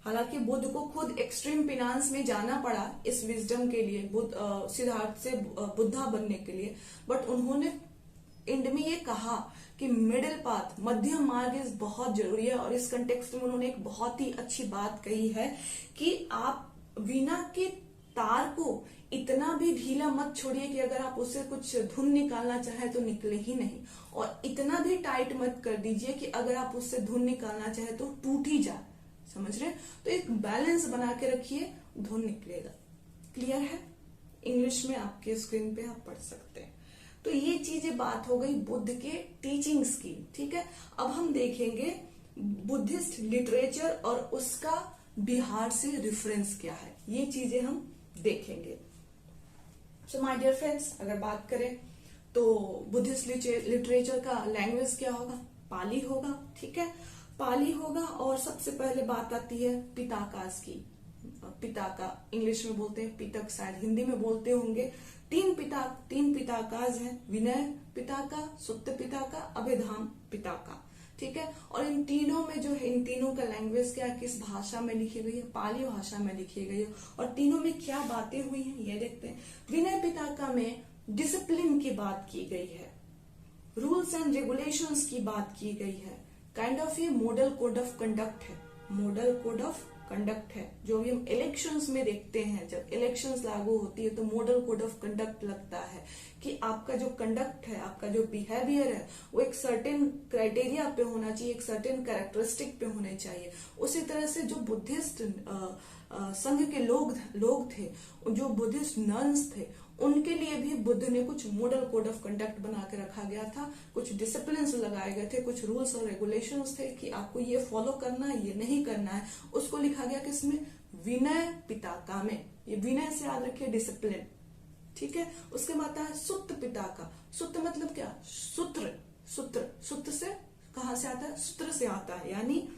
हालांकि बुद्ध को खुद एक्सट्रीम फिनांस में जाना पड़ा इस विजडम के लिए, सिद्धार्थ से बुद्धा बनने के लिए, बट उन्होंने एंड में ये कहा कि मिडिल पाथ, मध्यम मार्ग इस बहुत जरूरी है। और इस कंटेक्स्ट में उन्होंने एक बहुत ही अच्छी बात कही है कि आप वीणा के तार को इतना भी ढीला मत छोड़िए कि अगर आप उससे कुछ धुन निकालना चाहे तो निकले ही नहीं, और इतना भी टाइट मत कर दीजिए कि अगर आप उससे धुन निकालना चाहे तो टूट ही जाए। समझ रहे? तो एक बैलेंस बना के रखिए, धुन निकलेगा। क्लियर है? इंग्लिश में आपके स्क्रीन पे आप पढ़ सकते हैं। तो ये चीजें बात हो गई बुद्ध के टीचिंग्स की। ठीक है, अब हम देखेंगे बुद्धिस्ट लिटरेचर और उसका बिहार से रेफरेंस क्या है, ये चीजें हम देखेंगे। सो माय डियर फ्रेंड्स, अगर बात करें तो बुद्धिस्ट लिटरेचर का लैंग्वेज क्या होगा? पाली होगा। ठीक है, पाली होगा। और सबसे पहले बात आती है पिताकास की। पिताका इंग्लिश में बोलते हैं पितक, शायद हिंदी में बोलते होंगे। 3 पिताकास हैं, विनय पिताका, सुत्त पिताका, अभिधाम पिताका। ठीक है, और इन तीनों में जो है, इन तीनों का लैंग्वेज क्या, किस भाषा में लिखी गई है? पाली भाषा में लिखी गई है। और तीनों में क्या बातें हुई हैं ये देखते हैं। विनय पिताका में डिसिप्लिन की बात की गई है, रूल्स एंड रेगुलेशंस की बात की गई है, काइंड ऑफ ये मॉडल कोड ऑफ कंडक्ट है, मॉडल कोड ऑफ कंडक्ट है, जो भी हम इलेक्शंस में देखते हैं। जब इलेक्शंस लागू होती है तो मॉडल कोड ऑफ कंडक्ट लगता है कि आपका जो कंडक्ट है, आपका जो बिहेवियर है, वो एक सर्टेन क्राइटेरिया पे होना चाहिए, एक सर्टेन कैरेक्टरिस्टिक पे होने चाहिए। उसी तरह से जो बुद्धिस्ट संघ के लोग थे, जो बुद्धिस्ट नन्स थे, उनके लिए भी बुद्ध ने कुछ मॉडल कोड ऑफ कंडक्ट बना के रखा गया था, कुछ डिसिप्लिन लगाए गए थे, कुछ रूल्स और रेगुलेशंस थे कि आपको ये फॉलो करना है, ये नहीं करना है। उसको लिखा गया किसमें? विनय पिताका में। ये विनय से याद रखिए, डिसिप्लिन। ठीक है, उसके बाद आता है सुत्त पिताका। सुत्त मतलब क्या? सूत्र से कहां से आता है? सूत्र से आता है। यानी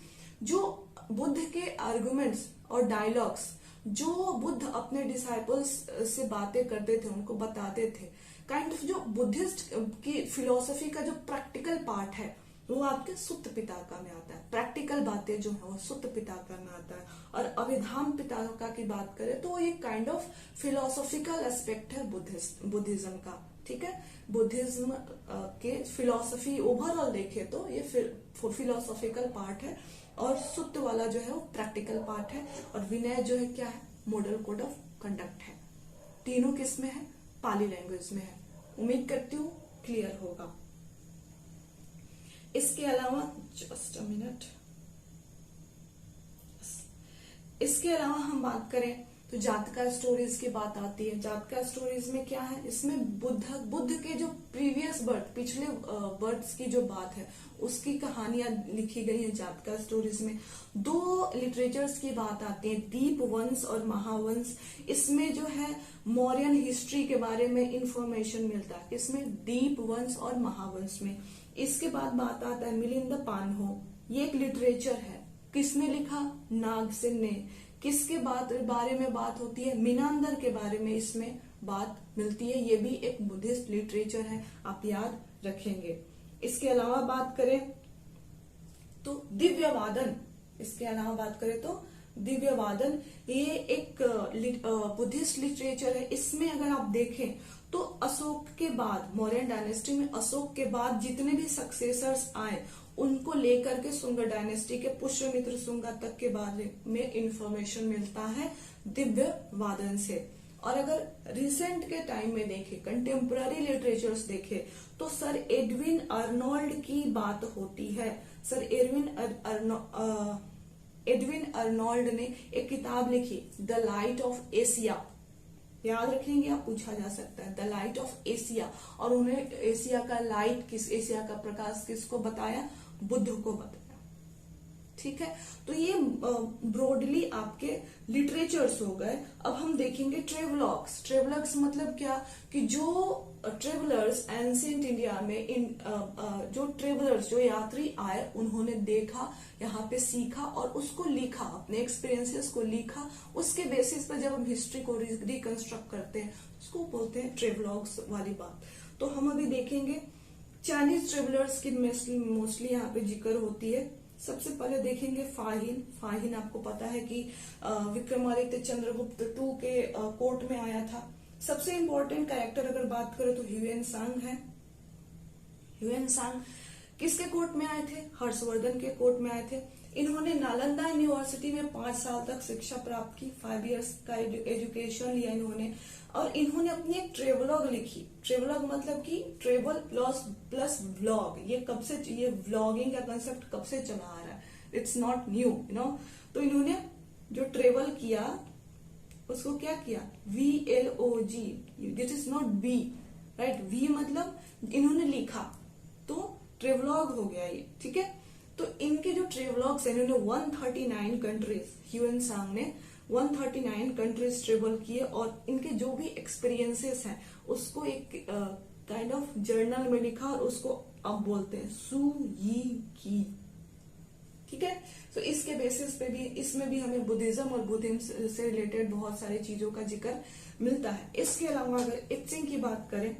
जो बुद्ध के आर्गुमेंट्स और डायलॉग्स जो बुद्ध अपने डिसाइपल्स से बातें करते थे, उनको बताते थे, काइंड ऑफ जो बुद्धिस्ट की फिलोसफी का जो प्रैक्टिकल पार्ट है वो आपके सुत्त पिताका में आता है। प्रैक्टिकल बातें जो है वो सुत्त पिताका में आता है। और अभिधाम पिताका की बात करें तो एक काइंड ऑफ फिलोसॉफिकल एस्पेक्ट है बुद्धिज्म का। ठीक है। बुद्धिज्म के फिलॉसफी ओवरऑल देखे तो ये फिलोसॉफिकल पार्ट है, और सुत्त वाला जो है वो प्रैक्टिकल पार्ट है, और विनय जो है क्या है, मॉडल कोड ऑफ कंडक्ट है। तीनों किस में है, पाली लैंग्वेज में है। उम्मीद करती हूँ क्लियर होगा। इसके अलावा जस्ट अ मिनट, इसके अलावा हम बात करें तो जातका स्टोरीज की बात आती है। जातका स्टोरीज में क्या है, इसमें बुद्ध के जो प्रीवियस बर्थ, पिछले बर्थ्स की जो बात है उसकी कहानियां लिखी गई है जातका स्टोरीज में। दो लिटरेचर्स की बात आती है, दीप वंश और महावंश। इसमें जो है मौर्यन हिस्ट्री के बारे में इंफॉर्मेशन मिलता है, इसमें दीप वंश और महावंश में। इसके बाद बात आता है मिलिंद पान्हो, ये एक लिटरेचर है, किसने लिखा, नागसेन ने। किसके बारे में बात होती है, मीनांदर के बारे में इसमें बात मिलती है। ये भी एक बुद्धिस्ट लिटरेचर है, आप याद रखेंगे। इसके अलावा बात करें तो दिव्यवादन, इसके अलावा बात करें तो दिव्यवादन, ये एक बुद्धिस्ट लिटरेचर है। इसमें अगर आप देखें तो अशोक के बाद, मौर्यन डायनेस्टी में अशोक के बाद जितने भी सक्सेसर्स आए उनको लेकर के शुंग डायनेस्टी के पुष्यमित्र शुंगा तक के बारे में इंफॉर्मेशन मिलता है दिव्यवादन से। और अगर रिसेंट के टाइम में देखें, कंटेम्पररी लिटरेचर्स देखें तो सर एडविन अर्नोल्ड की बात होती है। सर एडविन अर्नोल्ड ने एक किताब लिखी, द लाइट ऑफ एशिया, याद रखेंगे आप, पूछा जा सकता है, द लाइट ऑफ एशिया। और उन्हें एशिया का लाइट एशिया का प्रकाश किसको बताया, बुद्ध को बताया। ठीक है, तो ये ब्रॉडली आपके लिटरेचर्स हो गए। अब हम देखेंगे ट्रेवलॉग्स। ट्रेवलॉग्स मतलब क्या, कि जो ट्रेवलर्स एंशिएंट इंडिया में जो ट्रेवलर्स, जो यात्री आए, उन्होंने देखा, यहाँ पे सीखा और उसको लिखा, अपने एक्सपीरियंसेस को लिखा। उसके बेसिस पर जब हम हिस्ट्री को रिकंस्ट्रक्ट करते हैं उसको बोलते हैं ट्रेवलॉग्स वाली बात। तो हम अभी देखेंगे चाइनीज ट्रेवलर्स की मोस्टली यहाँ पे जिक्र होती है। सबसे पहले देखेंगे फाहिन। फाहिन आपको पता है कि विक्रमादित्य चंद्रगुप्त टू के कोर्ट में आया था। सबसे इंपॉर्टेंट कैरेक्टर अगर बात करें तो ह्यूएन सांग है। ह्यूएन सांग किसके कोर्ट में आए थे, हर्षवर्धन के कोर्ट में आए थे। इन्होंने नालंदा यूनिवर्सिटी में 5 साल तक शिक्षा प्राप्त की, 5 इयर्स का एजुकेशन लिया इन्होंने। और इन्होंने अपनी एक ट्रेवलॉग लिखी। ट्रेवलॉग मतलब कि ट्रेवल प्लस व्लॉग। ये कब से, ये व्लॉगिंग का कंसेप्ट कब से चला आ रहा है, it's not new, you know. तो इन्होंने जो ट्रेवल किया उसको क्या किया, VLOG, this is not B, राइट। वी मतलब इन्होंने लिखा, तो ट्रेवलॉग हो गया ये, ठीक है। तो इनके जो ट्रेवलॉग्स है, इन्होंने 139 कंट्रीज, ह्यूएन सांग ने 139 कंट्रीज ट्रेवल किए, और इनके जो भी एक्सपीरियंसेस हैं उसको एक काइंड ऑफ जर्नल में लिखा, और उसको अब बोलते हैं सु यी की, ठीक है। तो इसके बेसिस पे भी, इसमें भी हमें बुद्धिज्म और बुद्धिज्म से रिलेटेड बहुत सारी चीजों का जिक्र मिलता है। इसके अलावा अगर इत्सिंग की बात करें,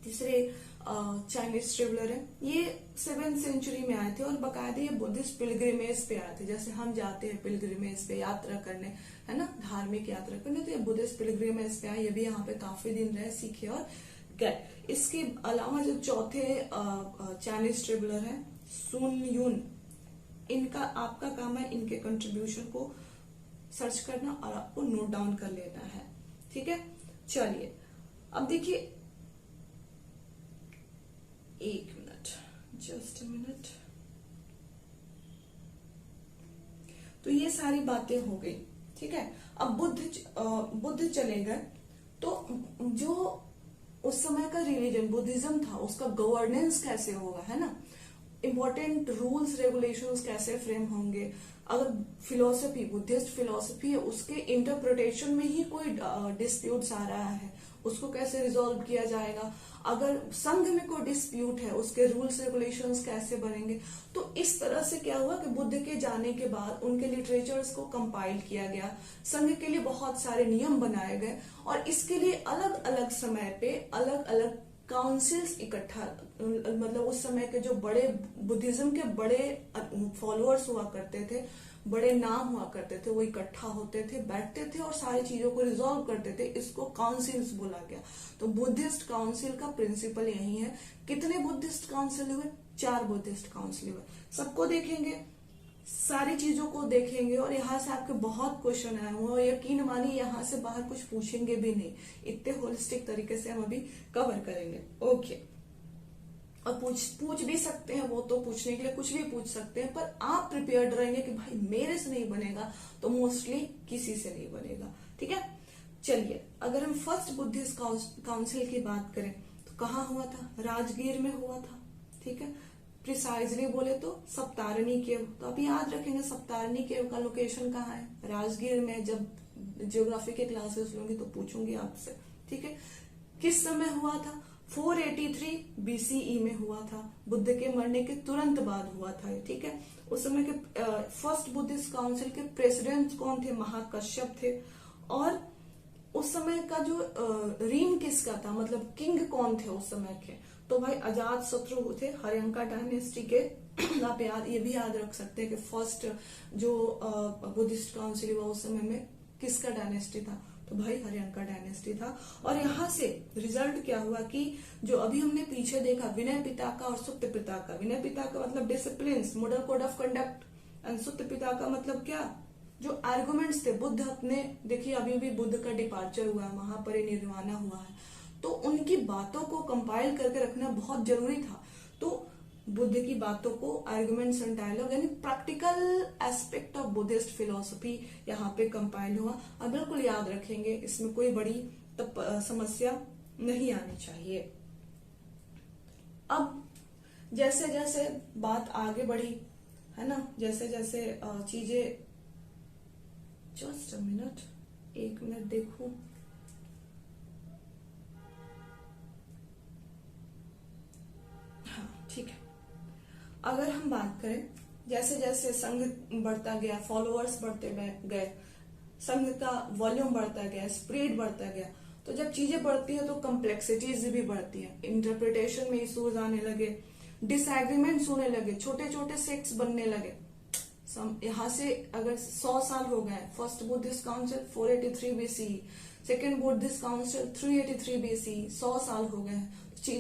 तीसरे चाइनीज ट्रेवलर है, ये 7th सेंचुरी में आए थे, और बाकायदे ये बुद्धिस्ट पिलग्रिमेज पे आए थे। जैसे हम जाते हैं पिलग्रिमेज पे यात्रा करने, है ना, धार्मिक यात्रा करने, तो ये बुद्धिस्ट पिलग्रिमेज पे आए। ये भी यहाँ पे काफी दिन रहे, सीखे और गए। इसके अलावा जो चौथे चाइनीज ट्रेवलर है सुन यून, इनका आपका काम है इनके कंट्रीब्यूशन को सर्च करना और आपको नोट डाउन कर लेना है, ठीक है। चलिए अब देखिए, एक मिनट, जस्ट अ मिनट। तो ये सारी बातें हो गई, ठीक है। अब बुद्ध चले गए, तो जो उस समय का रिलीजन बुद्धिज्म था, उसका गवर्नेंस कैसे होगा, है ना, इंपॉर्टेंट रूल्स रेगुलेशंस कैसे फ्रेम होंगे। अगर फिलोसफी, बुद्धिस्ट फिलोसफी है, उसके इंटरप्रिटेशन में ही कोई डिस्प्यूट्स आ रहा है, उसको कैसे रिजॉल्व किया जाएगा। अगर संघ में कोई डिस्प्यूट है, उसके रूल्स रेगुलेशंस कैसे बनेंगे। तो इस तरह से क्या हुआ कि बुद्ध के जाने के बाद उनके लिटरेचर्स को कंपाइल किया गया, संघ के लिए बहुत सारे नियम बनाए गए, और इसके लिए अलग अलग समय पे अलग अलग काउंसिल्स इकट्ठा, मतलब उस समय के जो बड़े बुद्धिज्म के बड़े फॉलोअर्स हुआ करते थे, बड़े नाम हुआ करते थे, वो इकट्ठा होते थे, बैठते थे और सारी चीजों को रिजॉल्व करते थे। इसको काउंसिल्स बोला गया। तो बुद्धिस्ट काउंसिल का प्रिंसिपल यही है। कितने बुद्धिस्ट काउंसिल हुए? 4 बुद्धिस्ट काउंसिल हुए। सबको देखेंगे, सारी चीजों को देखेंगे और यहाँ से आपके बहुत क्वेश्चन आए हुए, और यकीन मानिए यहाँ से बाहर कुछ पूछेंगे भी नहीं, इतने होलिस्टिक तरीके से हम अभी कवर करेंगे। ओके, और पूछ भी सकते हैं, वो तो पूछने के लिए कुछ भी पूछ सकते हैं, पर आप प्रिपेयर्ड रहेंगे कि भाई मेरे से नहीं बनेगा तो मोस्टली किसी से नहीं बनेगा। ठीक है, चलिए अगर हम फर्स्ट बुद्धिस्ट काउंसिल की बात करें तो कहाँ हुआ था? राजगीर में हुआ था। ठीक है, प्रिसाइजली बोले तो सप्तारनी केव। तो आप याद रखेंगे सप्तारनी केव का लोकेशन कहाँ है? राजगीर में। जब ज्योग्राफी के क्लासेस लूंगी तो पूछूंगी आपसे। ठीक है, किस समय हुआ था? 483 BCE में हुआ था, बुद्ध के मरने के तुरंत बाद हुआ था। ठीक है, उस समय के फर्स्ट बुद्धिस्ट काउंसिल के प्रेसिडेंट कौन थे? महाकश्यप थे। और उस समय का जो रीन किसका था, मतलब किंग कौन थे उस समय के? तो भाई अजात शत्रु थे, हर्यंका डायनेस्टी के। आप ये भी याद रख सकते हैं कि फर्स्ट जो बुद्धिस्ट काउंसिल हुआ उस समय में किसका डायनेस्टी था? तो भाई हर्यंका डायनेस्टी था। और यहाँ से रिजल्ट क्या हुआ कि जो अभी हमने पीछे देखा विनय पिताका और सुत्त पिताका। विनय पिताका मतलब discipline, model code of conduct, and Sutta Pitaka मतलब क्या? जो आर्गुमेंट्स थे। बुद्ध अपने, देखिए अभी भी बुद्ध का डिपार्चर हुआ है, महापरिनिर्वाण हुआ है, तो उनकी बातों को कंपाइल करके रखना बहुत जरूरी था। तो बुद्ध की बातों को, आर्गुमेंट्स एंड डायलॉग, यानी practical aspect of Buddhist philosophy यहाँ पे कंपाइल हुआ। अब बिल्कुल याद रखेंगे, इसमें कोई बड़ी समस्या नहीं आनी चाहिए। अब जैसे जैसे बात आगे बढ़ी है ना, जैसे जैसे चीजें, जस्ट अ मिनट, 1 मिनट देखूं। हाँ ठीक है, अगर हम बात करें जैसे जैसे संघ बढ़ता गया, फॉलोअर्स बढ़ते गए, संघ का वॉल्यूम बढ़ता गया, स्प्रेड बढ़ता गया, तो जब चीजें बढ़ती है तो कम्प्लेक्सिटीज भी बढ़ती है, इंटरप्रिटेशन में इश्यूज आने लगे, डिसएग्रीमेंट्स होने लगे, छोटे छोटे सेक्ट्स बनने लगे। यहाँ से अगर 100 साल हो गए, first Buddhist council 483 BCE, second Buddhist council 383 BCE, 100 साल हो गए,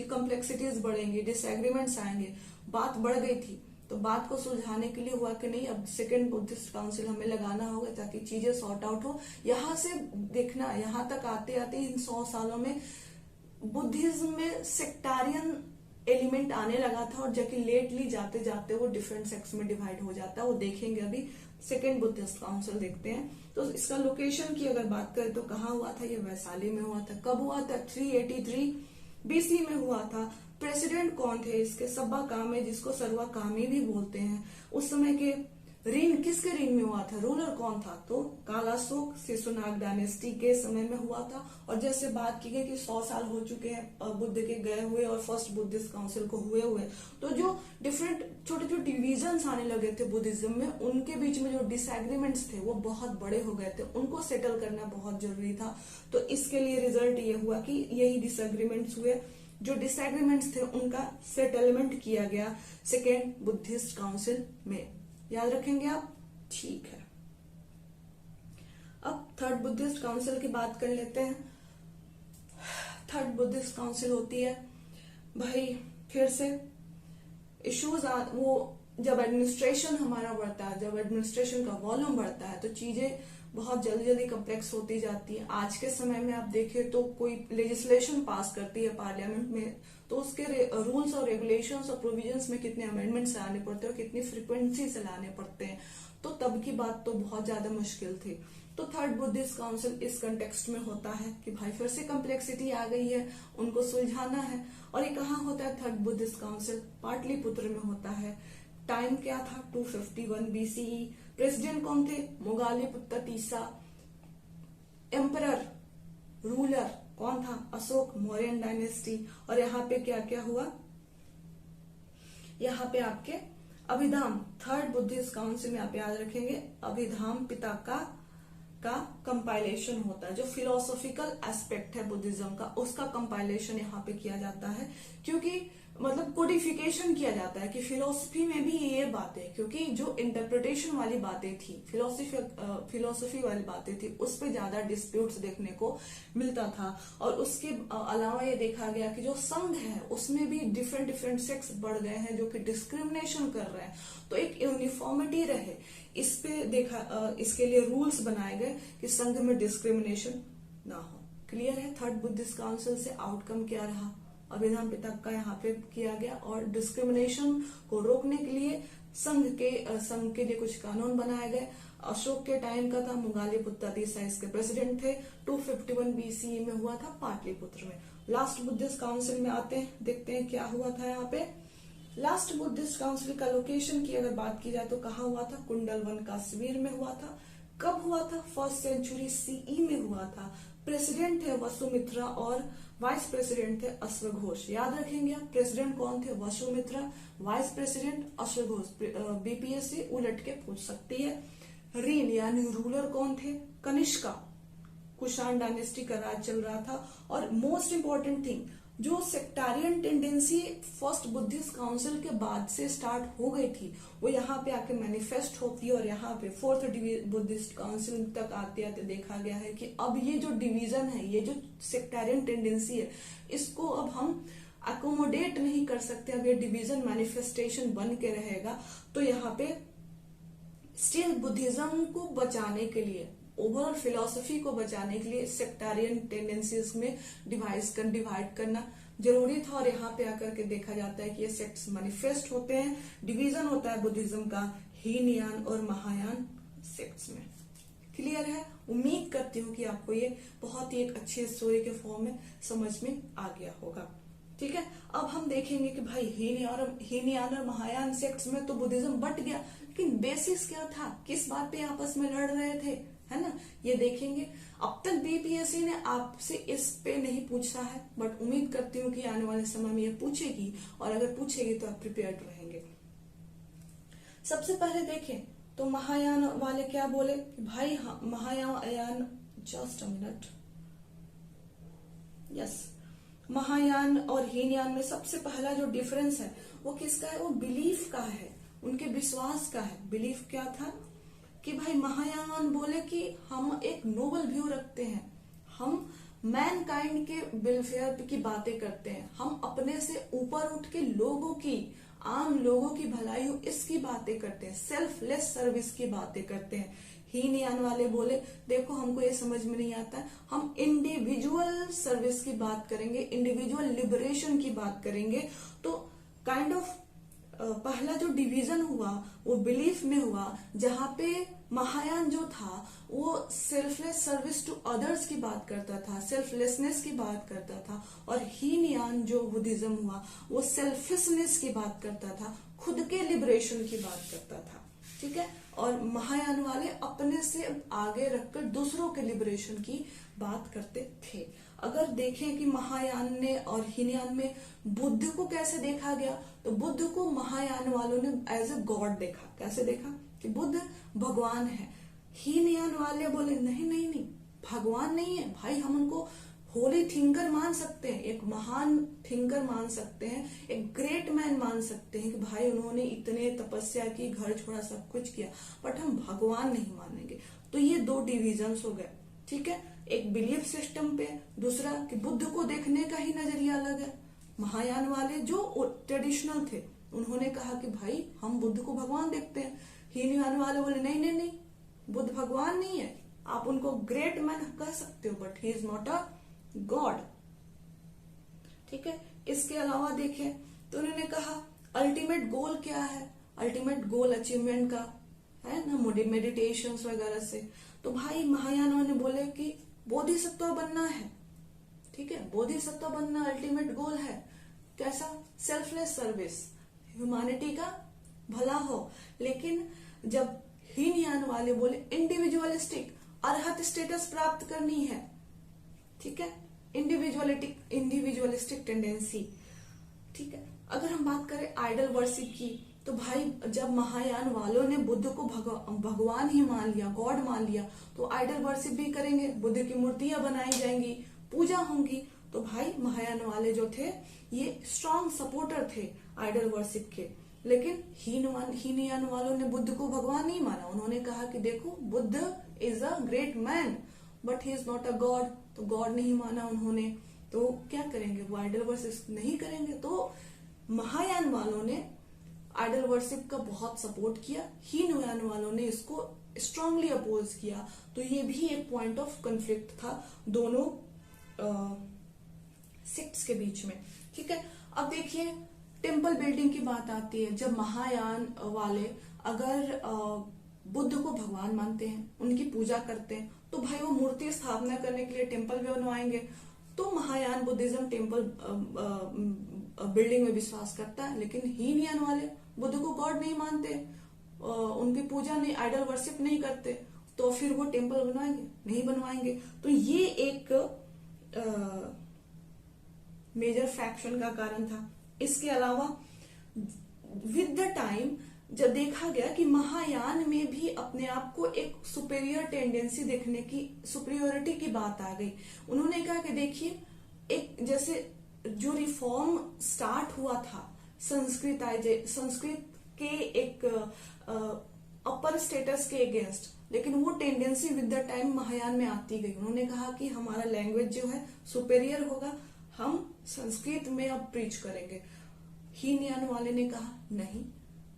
कम्प्लेक्सिटीज बढ़ेंगी, डिसएग्रीमेंट्स आएंगे, बात बढ़ गई थी। तो बात को सुलझाने के लिए हुआ कि नहीं, अब सेकेंड बुद्धिस्ट काउंसिल हमें लगाना होगा ताकि चीजें सॉर्ट आउट हो। यहाँ से देखना, यहाँ तक आते आते इन 100 सालों में बुद्धिज्म में सेक्टारियन एलिमेंट आने लगा था, और जबकि लेटली जाते जाते वो डिफरेंट सेक्ट्स में डिवाइड हो जाता है। वो देखेंगे अभी, सेकेंड बुद्धिस्ट काउंसिल देखते हैं। तो इसका लोकेशन की अगर बात करें तो कहाँ हुआ था? ये वैशाली में हुआ था। कब हुआ था? 383 BC में हुआ था। प्रेसिडेंट कौन थे इसके? सब्बा कामे, जिसको सर्वा कामी भी बोलते हैं। उस समय के रीन, किसके रीन में हुआ था? रूलर कौन था? तो कालाशोक शिशुनाग डायनेस्टी के समय में हुआ था। और जैसे बात की गई कि 100 साल हो चुके हैं बुद्ध के गए हुए और फर्स्ट बुद्धिस्ट काउंसिल को हुए हुए, तो जो डिफरेंट छोटे छोटे डिविजन्स आने लगे थे बुद्धिज्म में, उनके बीच में जो डिसएग्रीमेंट्स थे वो बहुत बड़े हो गए थे, उनको सेटल करना बहुत जरूरी था। तो इसके लिए रिजल्ट ये हुआ कि यही डिसएग्रीमेंट्स हुए, जो डिसएग्रीमेंट्स थे उनका सेटलमेंट किया गया सेकेंड बुद्धिस्ट काउंसिल में। याद रखेंगे आप? ठीक है, अब थर्ड बुद्धिस्ट काउंसिल की बात कर लेते हैं। थर्ड बुद्धिस्ट काउंसिल होती है भाई, फिर से इश्यूज वो जब एडमिनिस्ट्रेशन हमारा बढ़ता है, जब एडमिनिस्ट्रेशन का वॉल्यूम बढ़ता है तो चीजें बहुत जल्दी जल्दी कम्प्लेक्स होती जाती है। आज के समय में आप देखें तो कोई लेजिस्लेशन पास करती है पार्लियामेंट में, तो उसके रूल्स और रेगुलेशंस और प्रोविजंस में कितने अमेंडमेंट्स लाने पड़ते हैं और कितनी फ्रीक्वेंसी से लाने पड़ते हैं, तो तब की बात तो बहुत ज्यादा मुश्किल थी। तो थर्ड बुद्धिस्ट काउंसिल इस कंटेक्स्ट में होता है कि भाई फिर से कम्प्लेक्सिटी आ गई है, उनको सुलझाना है। और ये कहाँ होता है थर्ड बुद्धिस्ट काउंसिल? पाटलिपुत्र में होता है। टाइम क्या था? 251 BCE। प्रेसिडेंट कौन थे? मोगालीपुत्र तीसरा। एम्परर, रूलर कौन था? अशोक, मौर्यन डायनेस्टी। और यहाँ पे क्या क्या हुआ? यहाँ पे आपके अभिधाम, थर्ड बुद्धिस्ट काउंसिल में आप याद रखेंगे, अभिधाम पिताका का कंपाइलेशन होता है। जो फिलोसॉफिकल एस्पेक्ट है बुद्धिज्म का, उसका कंपाइलेशन यहाँ पे किया जाता है, क्योंकि मतलब कोडिफिकेशन किया जाता है कि फिलोसफी में भी ये बातें, क्योंकि जो इंटरप्रिटेशन वाली बातें थी, फिलोसफी वाली बातें थी, उस पे ज्यादा डिस्प्यूट्स देखने को मिलता था। और उसके अलावा ये देखा गया कि जो संघ है उसमें भी डिफरेंट डिफरेंट सेक्ट्स बढ़ गए हैं जो कि डिस्क्रिमिनेशन कर रहे हैं। तो एक यूनिफॉर्मिटी रहे इस पे इसके लिए रूल्स बनाए गए कि संघ में डिस्क्रिमिनेशन ना हो। क्लियर है? थर्ड बुद्धिस्ट काउंसिल से आउटकम क्या रहा, अभिधान पिटक का यहाँ पे किया गया। और डिस्क्रिमिनेशन को रोकने के लिए संघ के लिए कुछ कानून बनाए गए। अशोक के टाइम का था, मुगालिपुत्र तीसरा इसके प्रेसिडेंट थे। 251 बीसीई में हुआ था पाटलिपुत्र में। लास्ट बुद्धिस्ट काउंसिल में आते हैं, देखते हैं क्या हुआ था यहाँ पे। लास्ट बुद्धिस्ट काउंसिल का लोकेशन की अगर बात की जाए तो कहाँ हुआ था? कुंडलवन काश्मीर में हुआ था। कब हुआ था? फर्स्ट सेंचुरी सीई में हुआ था। प्रेसिडेंट थे वसुमित्रा और वाइस प्रेसिडेंट थे अश्वघोष। याद रखेंगे आप, प्रेसिडेंट कौन थे? वसुमित्रा, वाइस प्रेसिडेंट अश्वघोष। बीपीएससी उलट के पूछ सकती है। रीन यानी रूलर कौन थे? कनिष्का, कुषाण डायनेस्टी का राज चल रहा था। और मोस्ट इंपॉर्टेंट थिंग, जो sectarian tendency first Buddhist council के बाद से स्टार्ट हो गई थी, वो यहाँ पे आके मैनिफेस्ट होती है। और यहाँ पे फोर्थ बुद्धिस्ट काउंसिल तक आते आते देखा गया है कि अब ये जो डिवीजन है, ये जो सेक्टारियन टेंडेंसी है, इसको अब हम अकोमोडेट नहीं कर सकते। अब ये डिवीजन मैनिफेस्टेशन बन के रहेगा। तो यहाँ पे स्टिल बुद्धिज्म को बचाने के लिए, ओवरऑल फिलोसफी को बचाने के लिए सेक्टारियन टेंडेंसीज में डिवाइड करना जरूरी था। और यहाँ पे आकर के देखा जाता है कि ये सेक्ट्स मैनिफेस्ट होते हैं। डिवीजन होता है बुद्धिज्म का हीनयान और महायान सेक्ट्स में। क्लियर है? उम्मीद करती हूँ कि आपको ये बहुत ही एक अच्छी स्टोरी के फॉर्म में समझ में आ गया होगा। ठीक है, अब हम देखेंगे कि भाई हीनयान और महायान सेक्ट्स में तो बुद्धिज्म बट गया, लेकिन बेसिस क्या था, किस बात पे आपस में लड़ रहे थे, है ना, ये देखेंगे। अब तक बीपीएससी ने आपसे इस पे नहीं पूछा है, बट उम्मीद करती हूँ कि आने वाले समय में ये पूछेगी। और अगर पूछेगी तो आप प्रिपेयर्ड रहेंगे। सबसे पहले देखें तो महायान वाले क्या बोले, भाई हाँ, Mahayana, just a minute, yes, Mahayana और हीनयान में सबसे पहला जो डिफरेंस है वो किसका है? वो बिलीफ का है, उनके विश्वास का है। बिलीफ क्या था कि भाई महायान बोले कि हम एक नोबल व्यू रखते हैं, हम मैन काइंड के वेलफेयर की बातें करते हैं, हम अपने से ऊपर उठ के लोगों की, आम लोगों की भलाई हो इसकी बातें करते हैं, सेल्फलेस सर्विस की बातें करते हैं। हीनयान वाले बोले देखो हमको ये समझ में नहीं आता है, हम इंडिविजुअल सर्विस की बात करेंगे, इंडिविजुअल लिबरेशन की बात करेंगे। तो काइंड ऑफ पहला जो डिवीजन हुआ वो बिलीफ में हुआ, जहां पे महायान जो था वो सेल्फलेस सर्विस टू अदर्स की बात करता था, सेल्फलेसनेस की बात करता था। और हीनयान जो बुद्धिज्म हुआ वो सेल्फिशनेस की बात करता था, खुद के लिबरेशन की बात करता था। ठीक है, और महायान वाले अपने से आगे रखकर दूसरों के लिबरेशन की बात करते थे। अगर देखें कि महायान ने और हीनयान में बुद्ध को कैसे देखा गया, तो बुद्ध को महायान वालों ने एज ए गॉड देखा। कैसे देखा? कि बुद्ध भगवान है। हीनयान वाले बोले नहीं नहीं नहीं, भगवान नहीं है भाई, हम उनको होली थिंकर मान सकते हैं, एक महान थिंकर मान सकते हैं, एक ग्रेट मैन मान सकते हैं कि भाई उन्होंने इतने तपस्या की, घर छोड़ा, सब कुछ किया, बट हम भगवान नहीं मानेंगे। तो ये दो डिविजन्स हो गए। ठीक है, एक बिलीफ सिस्टम पे, दूसरा कि बुद्ध को देखने का ही नजरिया अलग है। महायान वाले जो ट्रेडिशनल थे उन्होंने कहा कि भाई हम बुद्ध को भगवान देखते हैं। हीनयान वाले बोले नहीं नहीं नहीं, बुद्ध भगवान नहीं है, आप उनको ग्रेट मैन कह सकते हो but he is not a God. ठीक है, इसके अलावा देखें तो उन्होंने कहा अल्टीमेट गोल क्या है, अल्टीमेट गोल अचीवमेंट का है ना, मेडिटेशन वगैरह से। तो भाई महायान ने बोले कि बोधिसत्व बनना है। ठीक है, बोधिसत्व बनना अल्टीमेट गोल है। कैसा? सेल्फलेस सर्विस, ह्यूमैनिटी का भला हो। लेकिन जब हीनयान वाले बोले इंडिविजुअलिस्टिक, अरहत स्टेटस प्राप्त करनी है। ठीक है, इंडिविजुअलिस्टिक टेंडेंसी। ठीक है, अगर हम बात करें आइडल वर्शिप की, तो भाई जब महायान वालों ने बुद्ध को भगवान ही मान लिया, गॉड मान लिया, तो आइडल वर्शिप भी करेंगे, बुद्ध की मूर्तियां बनाई जाएंगी, पूजा होंगी। तो भाई महायान वाले जो थे ये स्ट्रांग सपोर्टर थे आइडल वर्शिप के। लेकिन हीनयान वालों ने बुद्ध को भगवान नहीं माना। उन्होंने कहा कि देखो Buddha is a great man but he is not a God. तो गॉड नहीं माना उन्होंने, तो क्या करेंगे, वो आइडल वर्शिप नहीं करेंगे। तो महायान वालों ने आइडल वर्शिप का बहुत सपोर्ट किया, हीनयान वालों ने इसको स्ट्रांगली अपोज किया। तो ये भी एक पॉइंट ऑफ कॉन्फ्लिक्ट था दोनों सेक्ट्स के बीच में। ठीक है, अब देखिए टेम्पल बिल्डिंग की बात आती है। जब महायान वाले अगर बुद्ध को भगवान मानते हैं, उनकी पूजा करते हैं, तो भाई वो मूर्ति स्थापना करने के लिए टेम्पल भी बनवाएंगे। तो महायान बुद्धिज्म टेम्पल बिल्डिंग में विश्वास करता है, लेकिन हीनयान वाले बुद्ध को गॉड नहीं मानते, उनकी पूजा नहीं, आइडल वर्शिप नहीं करते, तो फिर वो टेम्पल बनवाएंगे नहीं बनवाएंगे। तो ये एक मेजर फैक्शन का कारण था। इसके अलावा विद द टाइम जब देखा गया कि महायान में भी अपने आप को एक सुपेरियर टेंडेंसी देखने की, सुपीरियोरिटी की बात आ गई। उन्होंने कहा कि देखिए एक जैसे जो रिफॉर्म स्टार्ट हुआ था संस्कृत के एक अपर स्टेटस के अगेंस्ट, लेकिन वो tendency with the time Mahayana में आती गई। उन्होंने कहा कि हमारा लैंग्वेज जो है सुपेरियर होगा, हम संस्कृत में अब प्रीच करेंगे। हीनयान वाले ने कहा नहीं,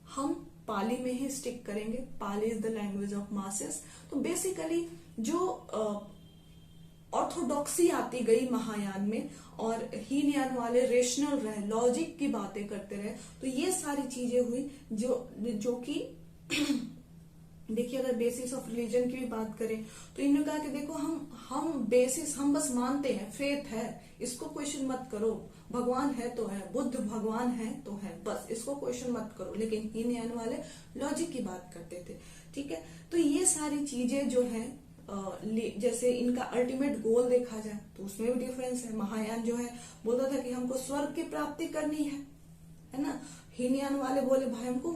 हम पाली में ही स्टिक करेंगे, Pali is the language of masses. तो बेसिकली जो ऑर्थोडॉक्सी आती गई महायान में, और हीनयान वाले रेशनल रहे, लॉजिक की बातें करते रहे। तो ये सारी चीजें हुई जो कि देखिए अगर बेसिस ऑफ रिलीजन की भी बात करें तो इन्होंने कहा कि देखो हम बेसिस, हम बस मानते हैं, फेथ है, इसको क्वेश्चन मत करो, भगवान है तो है, बुद्ध भगवान है तो है, बस इसको क्वेश्चन मत करो। लेकिन हीनयान वाले लॉजिक की बात करते थे। ठीक है, तो ये सारी चीजें जो है जैसे इनका अल्टीमेट गोल देखा जाए तो उसमें भी डिफरेंस है। महायान जो है बोलता था कि हमको स्वर्ग की प्राप्ति करनी है ना। हीनयान वाले बोले भाई हमको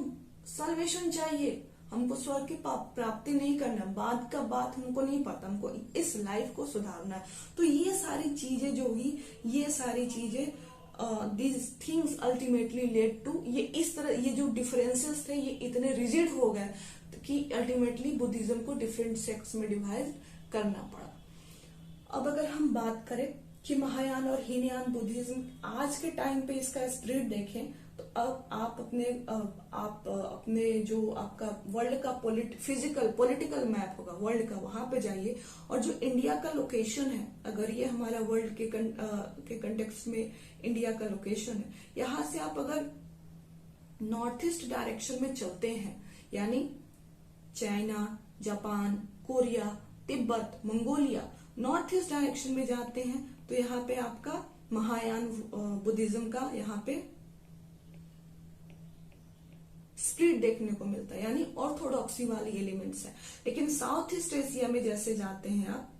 सल्वेशन चाहिए, हमको स्वर्ग की प्राप्ति नहीं करना, बाद का बात हमको नहीं पता, हमको इस लाइफ को सुधारना है। तो ये सारी चीजें जो हुई, ये सारी चीजें these things ultimately led to, ये इस तरह ये जो डिफरेंसेस थे ये इतने रिजिड हो गए कि अल्टीमेटली बुद्धिज्म को डिफरेंट सेक्ट्स में डिवाइड करना पड़ा। अब अगर हम बात करें कि महायान और हीनयान बुद्धिज्म आज के टाइम पे इसका स्प्रेड देखें, तो अब आप अपने जो आपका वर्ल्ड का पॉलिटिकल मैप होगा वर्ल्ड का, वहां पे जाइए और जो इंडिया का लोकेशन है, अगर ये हमारा वर्ल्ड के कंटेक्स्ट में इंडिया का लोकेशन है, यहां से आप अगर नॉर्थ ईस्ट डायरेक्शन में चलते हैं, यानी China, Japan, Korea, Tibet, Mongolia, north east direction में जाते हैं, तो यहाँ पे आपका महायान बुद्धिज्म का यहाँ पे स्प्लिट देखने को मिलता है, यानी ऑर्थोडॉक्सी वाली एलिमेंट्स है। लेकिन साउथ ईस्ट एशिया में जैसे जाते हैं आप,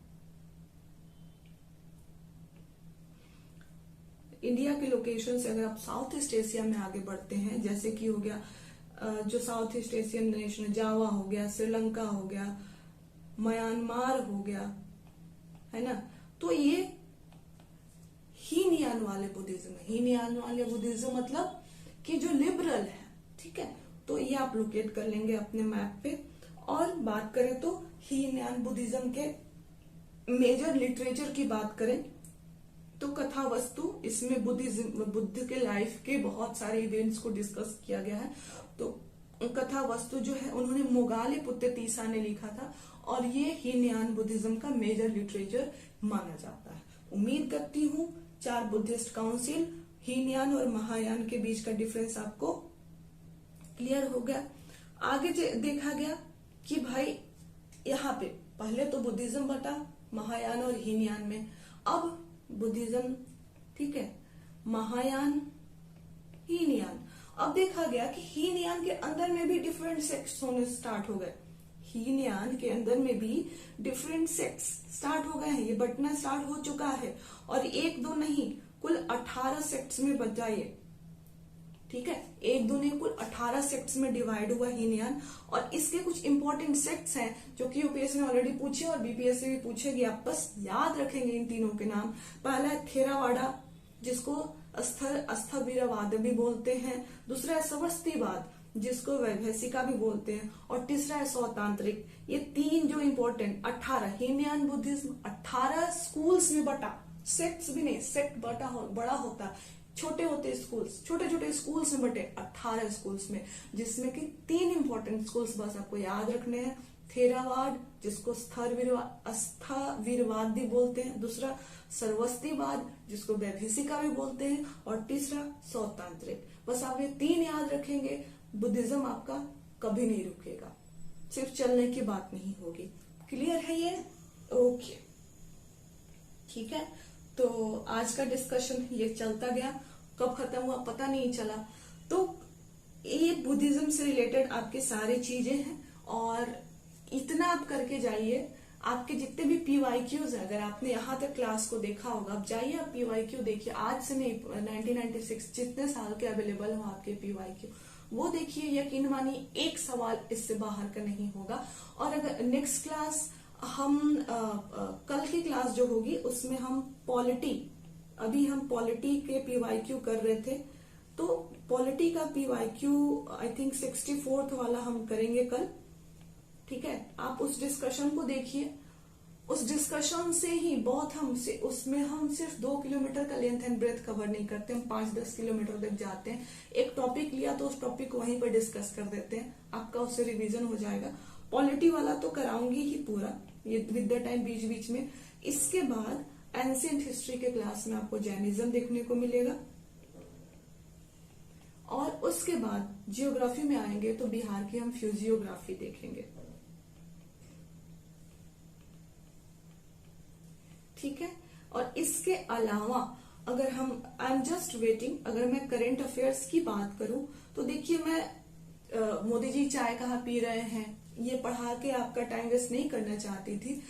इंडिया के लोकेशन से अगर आप साउथ ईस्ट एशिया में आगे बढ़ते हैं, जैसे कि हो गया जो साउथ ईस्ट एशियन नेशन, जावा हो गया, श्रीलंका हो गया, म्यांमार हो गया, है ना, तो ये हीनयान वाले बुद्धिज्म है। हीनयान वाले बुद्धिज्म मतलब कि जो लिबरल है। ठीक है, तो ये आप लोकेट कर लेंगे अपने मैप पे। और बात करें तो हीनयान बुद्धिज्म के मेजर लिटरेचर की बात करें तो कथा वस्तु, इसमें बुद्ध के लाइफ के बहुत सारे इवेंट्स को डिस्कस किया गया है। तो कथा वस्तु जो है उन्होंने मोगालीपुत्ततीसा ने लिखा था, और ये हीनयान बुद्धिज्म का मेजर लिटरेचर माना जाता है। उम्मीद करती हूँ 4 बुद्धिस्ट काउंसिल, हीनयान और महायान के बीच का डिफरेंस आपको क्लियर हो गया। आगे देखा गया कि भाई यहाँ पे पहले तो बुद्धिज्म बटा महायान और हीनयान में, अब बुद्धिज्म, ठीक है, महायान, हीनयान। अब देखा गया कि हीनयान के अंदर में भी डिफरेंट सेक्ट्स होने स्टार्ट हो गए। हीनयान के अंदर में भी डिफरेंट सेक्ट्स स्टार्ट हो गए हैं, ये बंटना स्टार्ट हो चुका है, और 1-2 नहीं, कुल 18 सेक्ट्स में बच जाइए। ठीक है, 1-2 नहीं, कुल 18 सेक्ट्स में डिवाइड हुआ हीनयान। और इसके कुछ इंपॉर्टेंट सेक्ट्स हैं जो कि यूपीएससी ने ऑलरेडी पूछे और बीपीएससी भी पूछेगी, आप बस याद रखेंगे इन तीनों के नाम। पहला है थेरावाडा, जिसको स्थविरवाद भी बोलते हैं। दूसरा है स्वस्तिवाद, जिसको वैभेषिका भी बोलते हैं। और तीसरा है स्वतांत्रिक। ये तीन जो इम्पोर्टेंट 18 हीनयान बुद्धिज्म 18 स्कूल्स में बटा, सेक्ट्स भी नहीं, सेक्ट बड़ा होता, छोटे होते स्कूल्स, छोटे छोटे स्कूल्स में बटे 18 स्कूल्स में, जिसमें कि तीन इंपॉर्टेंट स्कूल्स बस आपको याद रखने हैं। थेरावाद, जिसको स्थविरवाद भी बोलते हैं। दूसरा सर्वस्तिवाद, जिसको वैभेषिका भी बोलते हैं। और तीसरा स्वतांत्रिक। बस आप ये तीन याद रखेंगे, बुद्धिज्म आपका कभी नहीं रुकेगा। सिर्फ चलने की बात नहीं होगी। क्लियर है ये? ओके, ठीक है। तो आज का डिस्कशन ये चलता गया, कब खत्म हुआ पता नहीं चला। तो ये बुद्धिज्म से रिलेटेड आपके सारी चीजें हैं, और इतना आप करके जाइए। आपके जितने भी PYQs है, अगर आपने यहाँ तक क्लास को देखा होगा, आप जाइए, आप PYQ देखिए। आज से नहीं, 1996 जितने साल के अवेलेबल हो आपके PYQ, वो देखिए। यकीन मानिए एक सवाल इससे बाहर का नहीं होगा। और अगर नेक्स्ट क्लास हम कल की क्लास जो होगी उसमें हम पॉलिटी, अभी हम पॉलिटी के PYQ कर रहे थे, तो पॉलिटी का PYQ आई थिंक 64th वाला हम करेंगे कल। ठीक है, आप उस डिस्कशन को देखिए। उस डिस्कशन से ही बहुत उसमें हम सिर्फ 2 किलोमीटर का लेंथ एंड ब्रेथ कवर नहीं करते, हम 5-10 किलोमीटर तक जाते हैं। एक टॉपिक लिया तो उस टॉपिक को वहीं पर डिस्कस कर देते हैं, आपका उससे रिवीजन हो जाएगा। पॉलिटी वाला तो कराऊंगी ही पूरा, ये विद द टाइम बीच बीच में। इसके बाद एंशिएंट हिस्ट्री के क्लास में आपको जैनिज्म देखने को मिलेगा। और उसके बाद जियोग्राफी में आएंगे तो बिहार की हम फ्यूजियोग्राफी देखेंगे। ठीक है। और इसके अलावा अगर हम आई एम जस्ट वेटिंग, अगर मैं करंट अफेयर्स की बात करूं तो देखिए, मैं मोदी जी चाय कहाँ पी रहे हैं ये पढ़ा के आपका टाइम वेस्ट नहीं करना चाहती थी।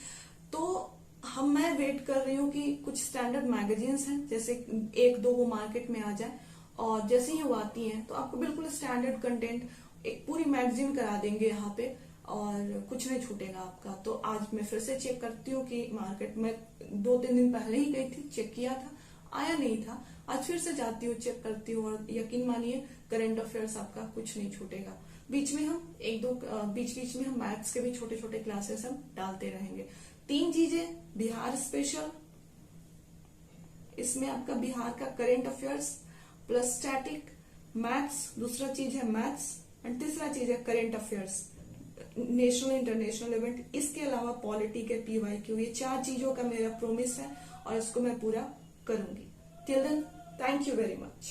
तो मैं वेट कर रही हूँ कि कुछ स्टैंडर्ड मैगजीन्स हैं, जैसे 1-2 वो मार्केट में आ जाए, और जैसे ही वो आती हैं तो आपको बिल्कुल स्टैंडर्ड कंटेंट एक पूरी मैगजीन करा देंगे यहाँ पे, और कुछ नहीं छूटेगा आपका। तो आज मैं फिर से चेक करती हूँ कि मार्केट में 2-3 दिन पहले ही गई थी, चेक किया था, आया नहीं था। आज फिर से जाती हूँ, चेक करती हूँ, और यकीन मानिए करंट अफेयर्स आपका कुछ नहीं छूटेगा। बीच में हम बीच में हम मैथ्स के भी छोटे छोटे क्लासेस हम डालते रहेंगे। 3 चीजें बिहार स्पेशल, इसमें आपका बिहार का current affairs plus static maths, दूसरा चीज है मैथ्स, एंड तीसरा चीज है current affairs, national international event. इसके अलावा पॉलिटी के PYQ, ये 4 चीजों का मेरा प्रॉमिस है, और इसको मैं पूरा करूंगी। Till then, thank you very much.